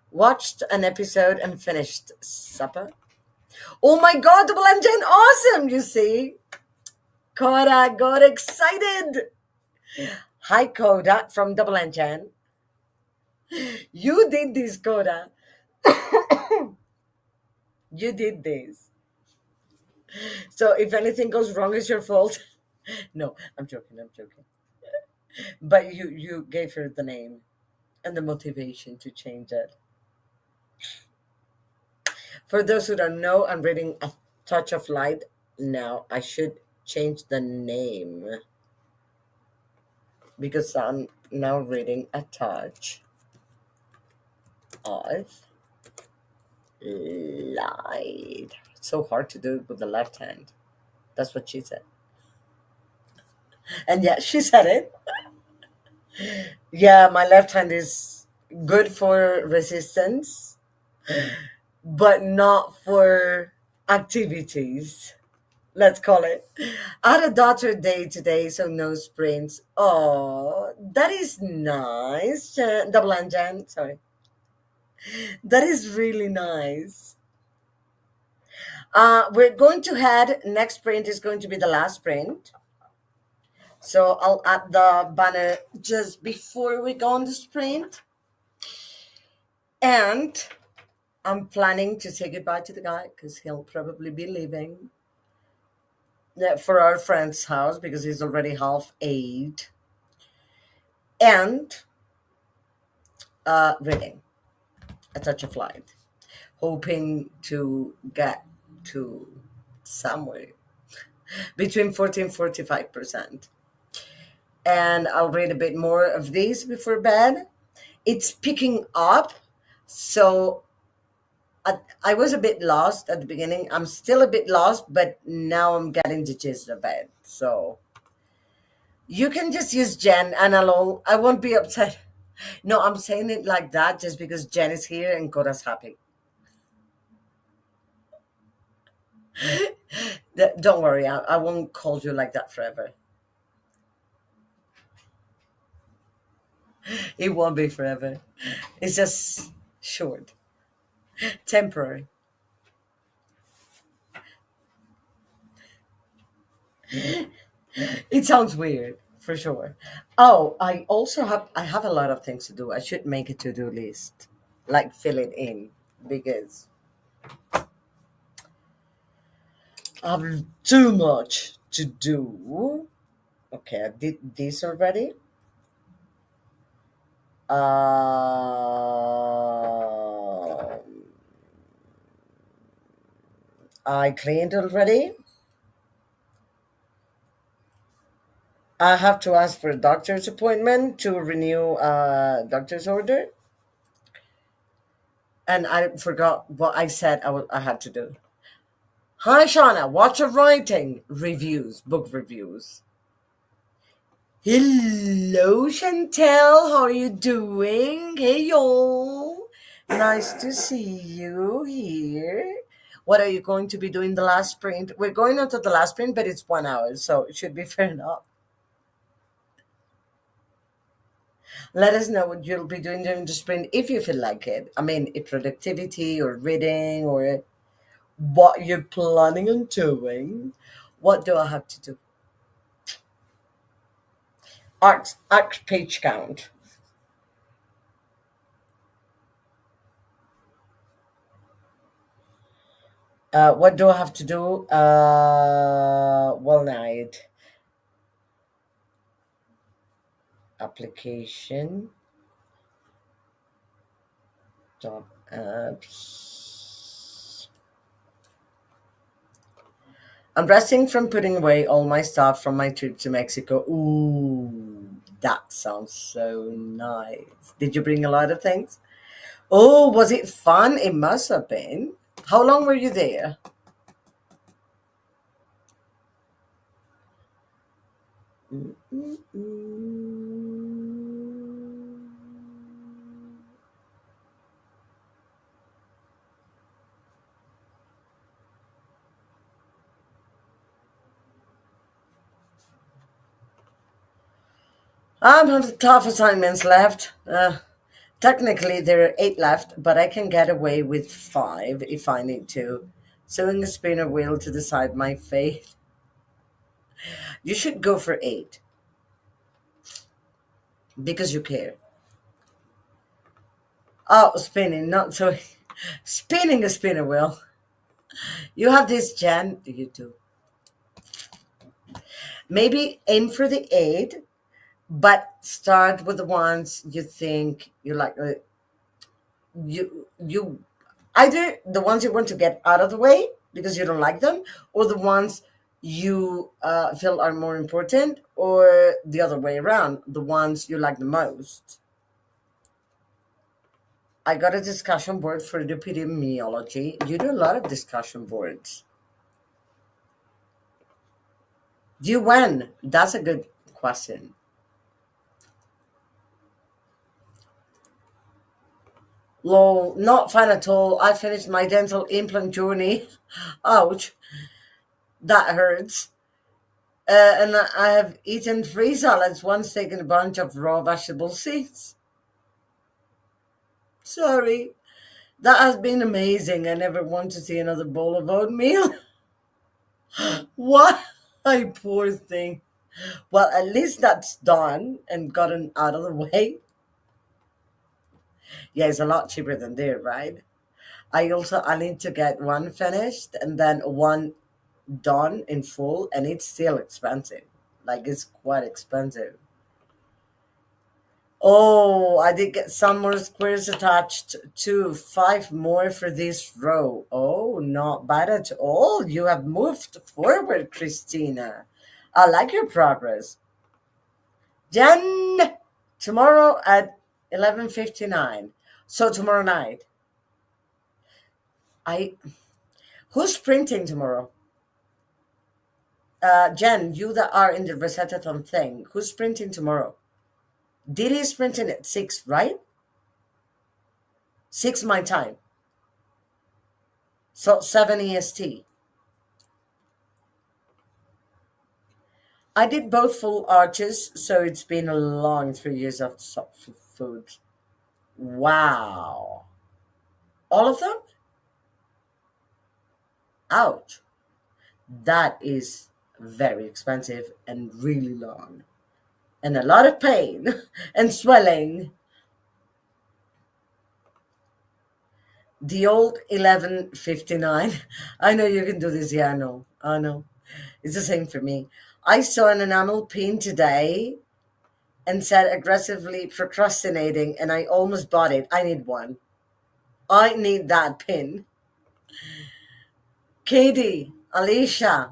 Watched an episode and finished supper. Oh my god, Double M Jen, awesome, you see. Coda got excited. Hi, Coda from Double M Jen. You did this, Coda. You did this. So if anything goes wrong, it's your fault. No, I'm joking. I'm joking. But you gave her the name and the motivation to change it. For those who don't know, I'm reading A Touch of Light now. I should change the name because I'm now reading A Touch of Light. It's so hard to do it with the left hand. That's what she said. And yeah, she said it. Yeah, my left hand is good for resistance, but not for activities. let's call it. I had a daughter day today, so no sprints. Oh, that is nice. Double and Jan, sorry. That is really nice. We're going to head, next sprint is going to be the last sprint. So I'll add the banner just before we go on the sprint. And I'm planning to say goodbye to the guy because he'll probably be leaving for our friend's house because he's already half eight. And reading a touch of light, hoping to get to somewhere between 40 and 45%. And I'll read a bit more of these before bed. It's picking up. So I was a bit lost at the beginning. I'm still a bit lost, but now I'm getting the gist of it. So you can just use Jen and I won't be upset. No, I'm saying it like that just because Jen is here and Cora's happy. Don't worry, I won't call you like that forever. It won't be forever. It's just short, temporary. It sounds weird for sure. Oh, I have a lot of things to do. I should make a to-do list, like fill it in because I have too much to do. Okay, I did this already. Um, I cleaned already. I have to ask for a doctor's appointment to renew a doctor's order. And I forgot what I said I had to do. Hi, Shauna. What's your writing? Reviews, book reviews. Hello, Chantel. How are you doing? Hey, y'all. Nice to see you here. What are you going to be doing the last sprint? We're going on to the last sprint, but it's 1 hour, so it should be fair enough. Let us know what you'll be doing during the sprint if you feel like it. I mean, if productivity or reading or what you're planning on doing. What do I have to do? Art page count. What do I have to do? Well, night application job apps. I'm resting from putting away all my stuff from my trip to Mexico. Ooh, that sounds so nice. Did you bring a lot of things? Oh, was it fun? It must have been. How long were you there? I have tough assignments left. Technically, there are eight left, but I can get away with five if I need to. Sewing a spinner wheel to decide my fate. You should go for eight because you care. Oh, spinning, not so. Spinning a spinner wheel. You have this, Jan. You do. Maybe aim for the eight, but start with the ones you think you like. You either the ones you want to get out of the way because you don't like them, or the ones you feel are more important, or the other way around, the ones you like the most. I got a discussion board for epidemiology. You do a lot of discussion boards. Do you when? That's a good question. Lol, not fun at all. I finished my dental implant journey. Ouch. That hurts. And I have eaten three salads, one steak, and a bunch of raw vegetable seeds. Sorry. That has been amazing. I never want to see another bowl of oatmeal. What? I poor thing. Well, at least that's done and gotten out of the way. Yeah, it's a lot cheaper than there, right? I need to get one finished and then one done in full, and it's still expensive. Like it's quite expensive. Oh, I did get some more squares attached to five more for this row. Oh, not bad at all. You have moved forward, Christina. I like your progress. Jen, tomorrow at 11:59. So tomorrow night. I Who's printing tomorrow? Jen, you that are in the Resettathon thing, who's printing tomorrow? Didi is printing at 6, right? 6 my time. So 7 EST. I did both full arches, so it's been a long 3 years of soft food. Wow. All of them? Ouch. That is very expensive and really long. And a lot of pain and swelling. The old 11:59. I know you can do this. Yeah, I know. I know. It's the same for me. I saw an enamel pin today and said aggressively procrastinating, and I almost bought it. I need one. I need that pin. Katie, Alicia.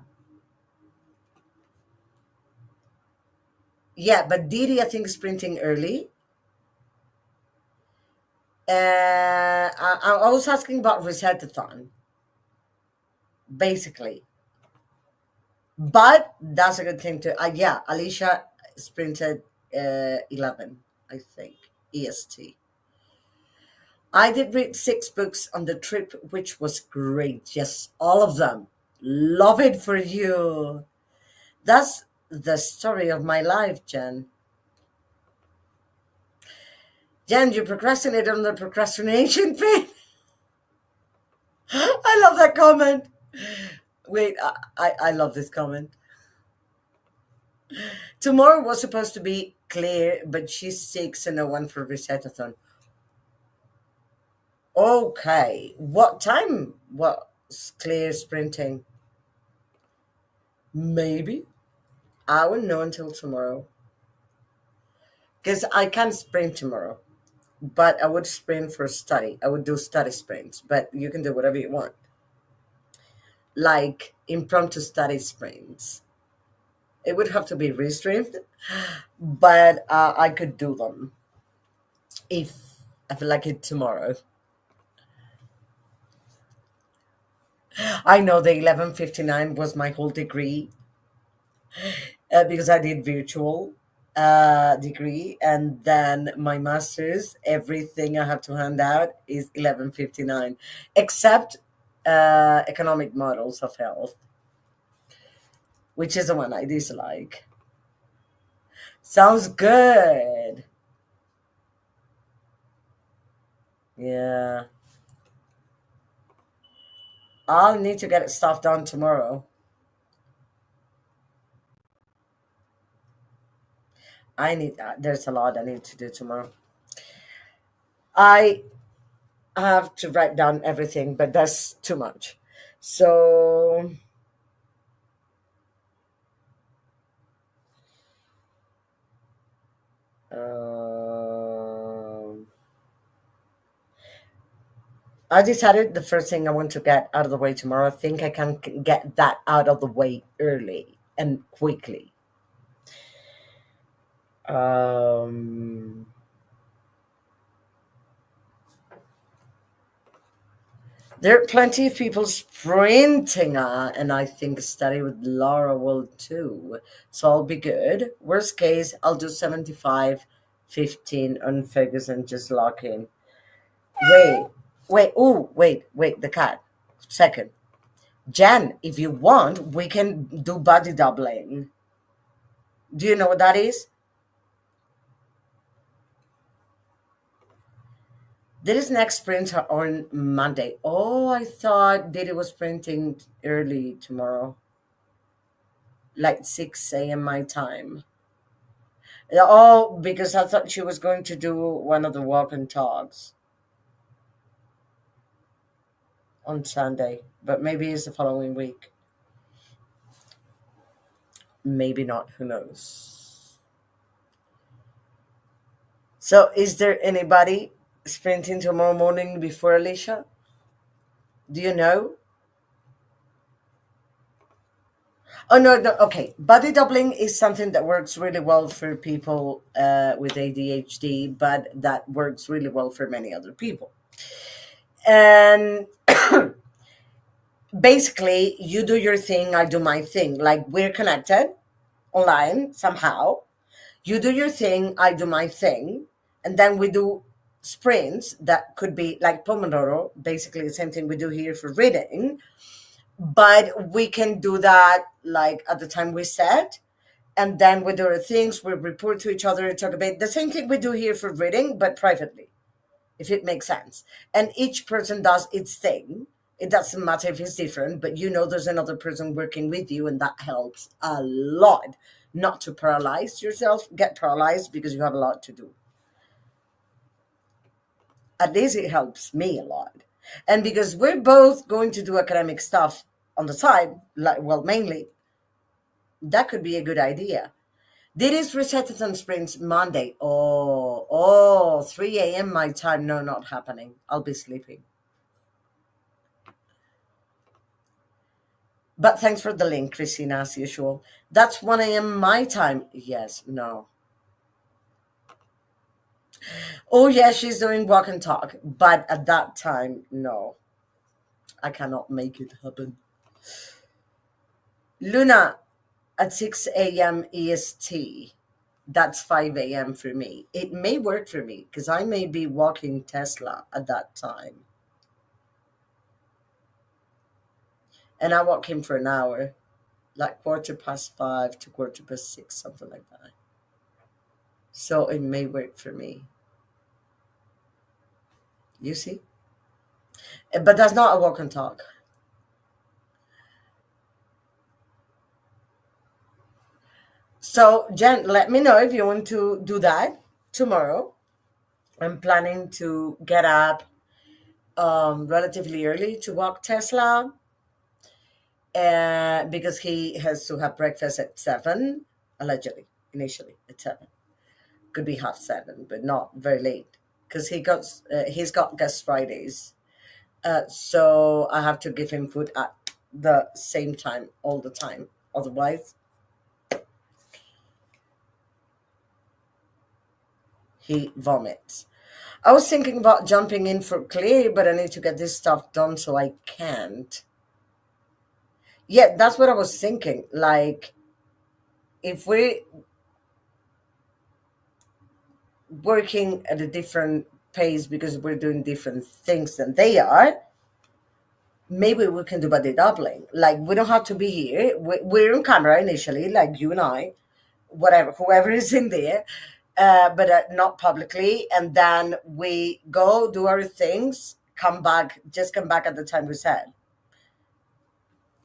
Yeah, but Didi, I think, is printing early. I was asking about Resettathon, basically. But that's a good thing to. Yeah, Alicia sprinted 11, I think, EST. I did read 6 books on the trip, which was great. Yes, all of them. Love it for you. That's the story of my life, Jen. Jen, you procrastinate on the procrastination pin. I love that comment. Wait, I love this comment. Tomorrow was supposed to be Claire, but she's sick, so no one for Resettathon. Okay, what time was Claire sprinting? Maybe. I won't know until tomorrow. Because I can't sprint tomorrow, but I would sprint for study. I would do study sprints, but you can do whatever you want. Like impromptu study sprints. It would have to be restreamed, but I could do them if I feel like it tomorrow. I know the 11:59 was my whole degree because I did virtual degree, and then my master's. Everything I have to hand out is 11:59, except economic models of health, which is the one I dislike. Sounds good. Yeah, I'll need to get stuff done tomorrow. There's a lot I need to do tomorrow. I have to write down everything, but that's too much. So um, I decided the first thing I want to get out of the way tomorrow. I think I can get that out of the way early and quickly. Um, there are plenty of people sprinting, and I think study with Laura will too. So I'll be good. Worst case, I'll do 75, 15 on figures and just lock in. Wait, wait, ooh, wait, the cat. Second. Jen, if you want, we can do body doubling. Do you know what that is? There is next sprint on Monday. Oh, I thought Didi was sprinting early tomorrow, like 6 a.m. my time. Oh, because I thought she was going to do one of the walk and talks on Sunday, but maybe it's the following week. Maybe not. Who knows? So, is there anybody sprinting tomorrow morning before Alicia? Do you know? Oh no, no. Okay, body doubling is something that works really well for people with ADHD, but that works really well for many other people. And basically, you do your thing, I do my thing. Like we're connected online somehow. You do your thing, I do my thing, and then we do sprints that could be like Pomodoro, basically the same thing we do here for reading, but we can do that like at the time we set, and then we do our things, we report to each other, talk about the same thing we do here for reading, but privately, if it makes sense. And each person does its thing. It doesn't matter if it's different, but you know there's another person working with you, and that helps a lot. Not to paralyze yourself, get paralyzed because you have a lot to do. At least it helps me a lot. And because we're both going to do academic stuff on the side, like well, mainly, that could be a good idea. Did is readathon sprints Monday. Oh, 3 a.m. my time. No, not happening. I'll be sleeping. But thanks for the link, Christina, as usual. That's 1 a.m. my time. Yes, no. Oh, yeah, she's doing walk and talk. But at that time, no. I cannot make it happen. Luna, at 6 a.m. EST. That's 5 a.m. for me. It may work for me because I may be walking Tesla at that time. And I walk him for an hour, like quarter past 5 to quarter past 6, something like that. So it may work for me. You see? But that's not a walk and talk. So, Jen, let me know if you want to do that tomorrow. I'm planning to get up relatively early to walk Tesla because he has to have breakfast at 7, allegedly, initially at 7. Could be half 7, but not very late because he's got guest Fridays. So I have to give him food at the same time all the time. Otherwise, he vomits. I was thinking about jumping in for Clay, but I need to get this stuff done, so I can't. Yeah, that's what I was thinking. Like, if we're working at a different pace because we're doing different things than they are, maybe we can do body doubling. Like, we don't have to be here. We're on camera initially, like you and I, whatever, whoever is in there, but not publicly. And then we go do our things, just come back at the time we said,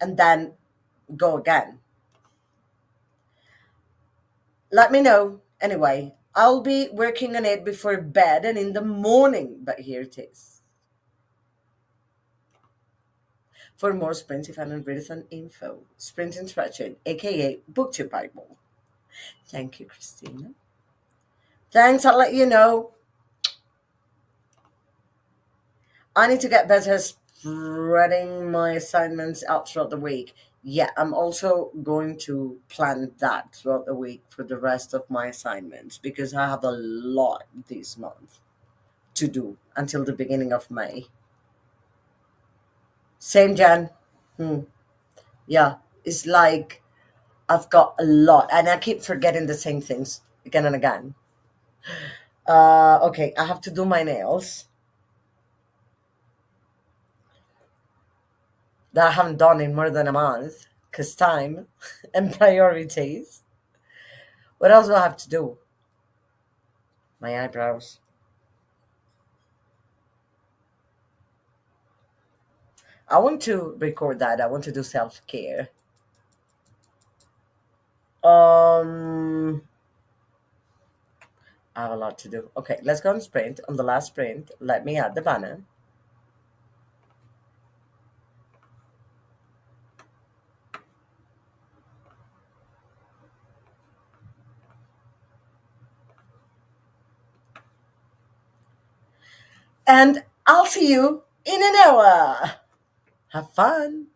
and then go again. Let me know. Anyway, I'll be working on it before bed and in the morning, but here it is. For more Sprint Fan and Readathon info, Sprint and Spreadsheet, aka Book Your Bible. Thank you, Christina. Thanks, I'll let you know. I need to get better spreading my assignments out throughout the week. Yeah, I'm also going to plan that throughout the week for the rest of my assignments because I have a lot this month to do until the beginning of May. Same, Jan. Yeah, it's like I've got a lot and I keep forgetting the same things again and again. Okay, I have to do my nails. that I haven't done in more than a month because time and priorities. What else do I have to do? My eyebrows. I want to record that. I want to do self care. Um, I have a lot to do. Okay, let's go on sprint. On the last sprint, let me add the banner. And I'll see you in an hour. Have fun.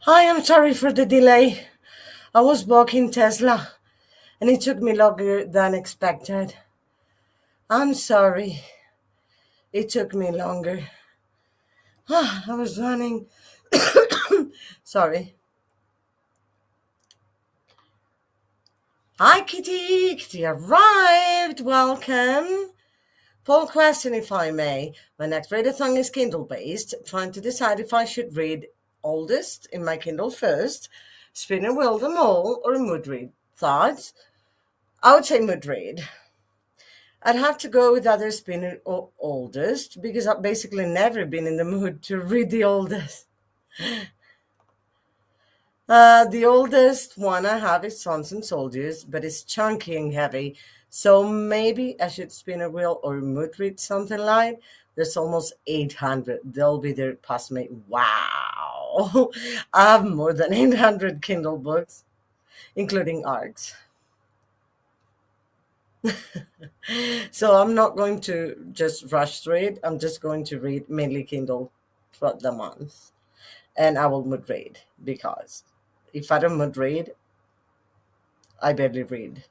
Hi, I'm sorry for the delay. I was walking Tesla and it took me longer than expected. I'm sorry. It took me longer. I was running. Sorry. Hi, Kitty. Kitty arrived. Welcome. Poll question, if I may. My next readathon is Kindle based, trying to decide if I should read oldest in my Kindle first, spin and wheel them all, or mood read. Thoughts? I would say mood read. I'd have to go with others being oldest because I've basically never been in the mood to read the oldest. The oldest one I have is Sons and Soldiers, but it's chunky and heavy. So maybe I should spin a wheel or mood read something light. There's almost 800. They'll be there past me. Wow. I have more than 800 Kindle books, including ARCs. So I'm not going to just rush through it. I'm just going to read mainly Kindle throughout the month. And I will mood read because if I don't mood read, I barely read.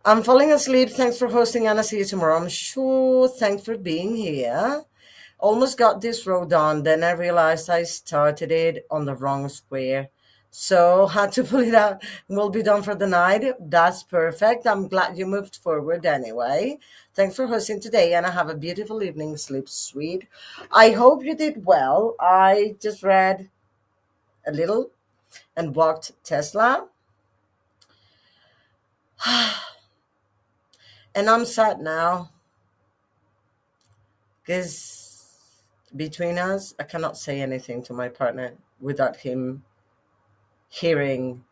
I'm falling asleep. Thanks for hosting, Anna. See you tomorrow. I'm sure. Thanks for being here. Almost got this row done. Then I realized I started it on the wrong square. So had to pull it out. We'll be done for the night. That's perfect. I'm glad you moved forward anyway. Thanks for hosting today, and I have a beautiful evening. Sleep sweet. I hope you did well. I just read a little and walked Tesla. And I'm sad now because between us, I cannot say anything to my partner without him hearing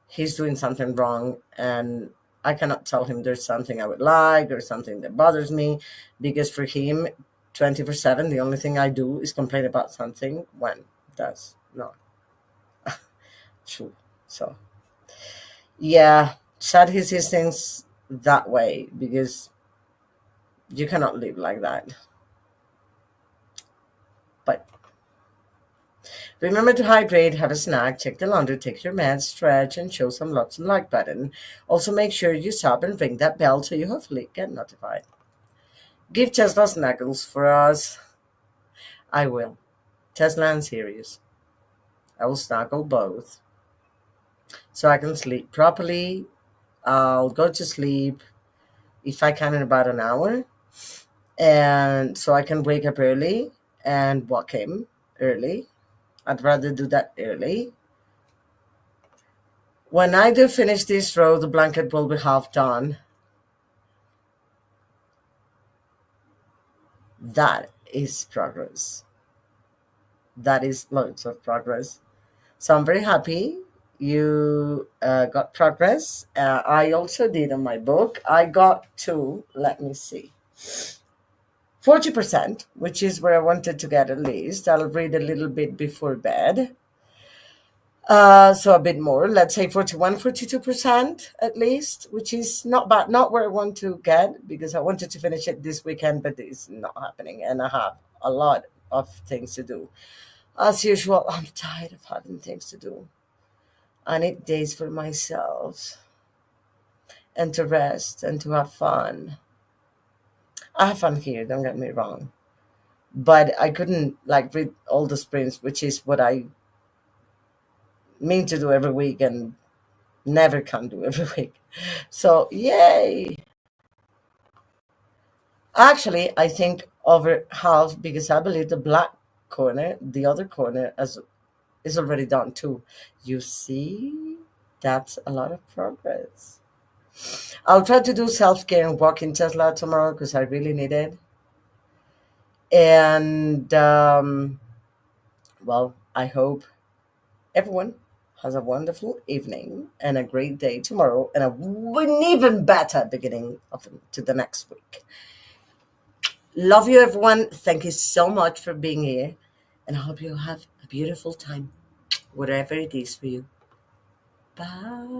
he's doing something wrong. And I cannot tell him there's something I would like or something that bothers me because for him, 24/7, the only thing I do is complain about something when that's not true. So, yeah, sad he sees things that way because you cannot live like that. But remember to hydrate, have a snack, check the laundry, take your meds, stretch, and show some lots and like button. Also, make sure you stop and ring that bell so you hopefully get notified. Give Tesla snuggles for us. I will. Tesla and Sirius. I will snuggle both so I can sleep properly. I'll go to sleep if I can in about an hour, and so I can wake up early and walk him early. I'd rather do that early. When I do finish this row, the blanket will be half done. That is progress. That is loads of progress. So I'm very happy you got progress. I also did on my book. I got to, let me see, 40%, which is where I wanted to get at least. I'll read a little bit before bed. So a bit more, let's say 41, 42% at least, which is not bad, not where I want to get because I wanted to finish it this weekend, but it's not happening. And I have a lot of things to do. As usual, I'm tired of having things to do. I need days for myself and to rest and to have fun. I have fun here, don't get me wrong. But I couldn't like read all the sprints, which is what I mean to do every week and never can do every week. So yay. Actually, I think over half because I believe the black corner, the other corner as is already done too. You see? That's a lot of progress. I'll try to do self care and walk in Tesla tomorrow because I really need it. And well, I hope everyone has a wonderful evening and a great day tomorrow and an even better beginning of to the next week. Love you, everyone. Thank you so much for being here. And I hope you have a beautiful time, whatever it is for you. Bye.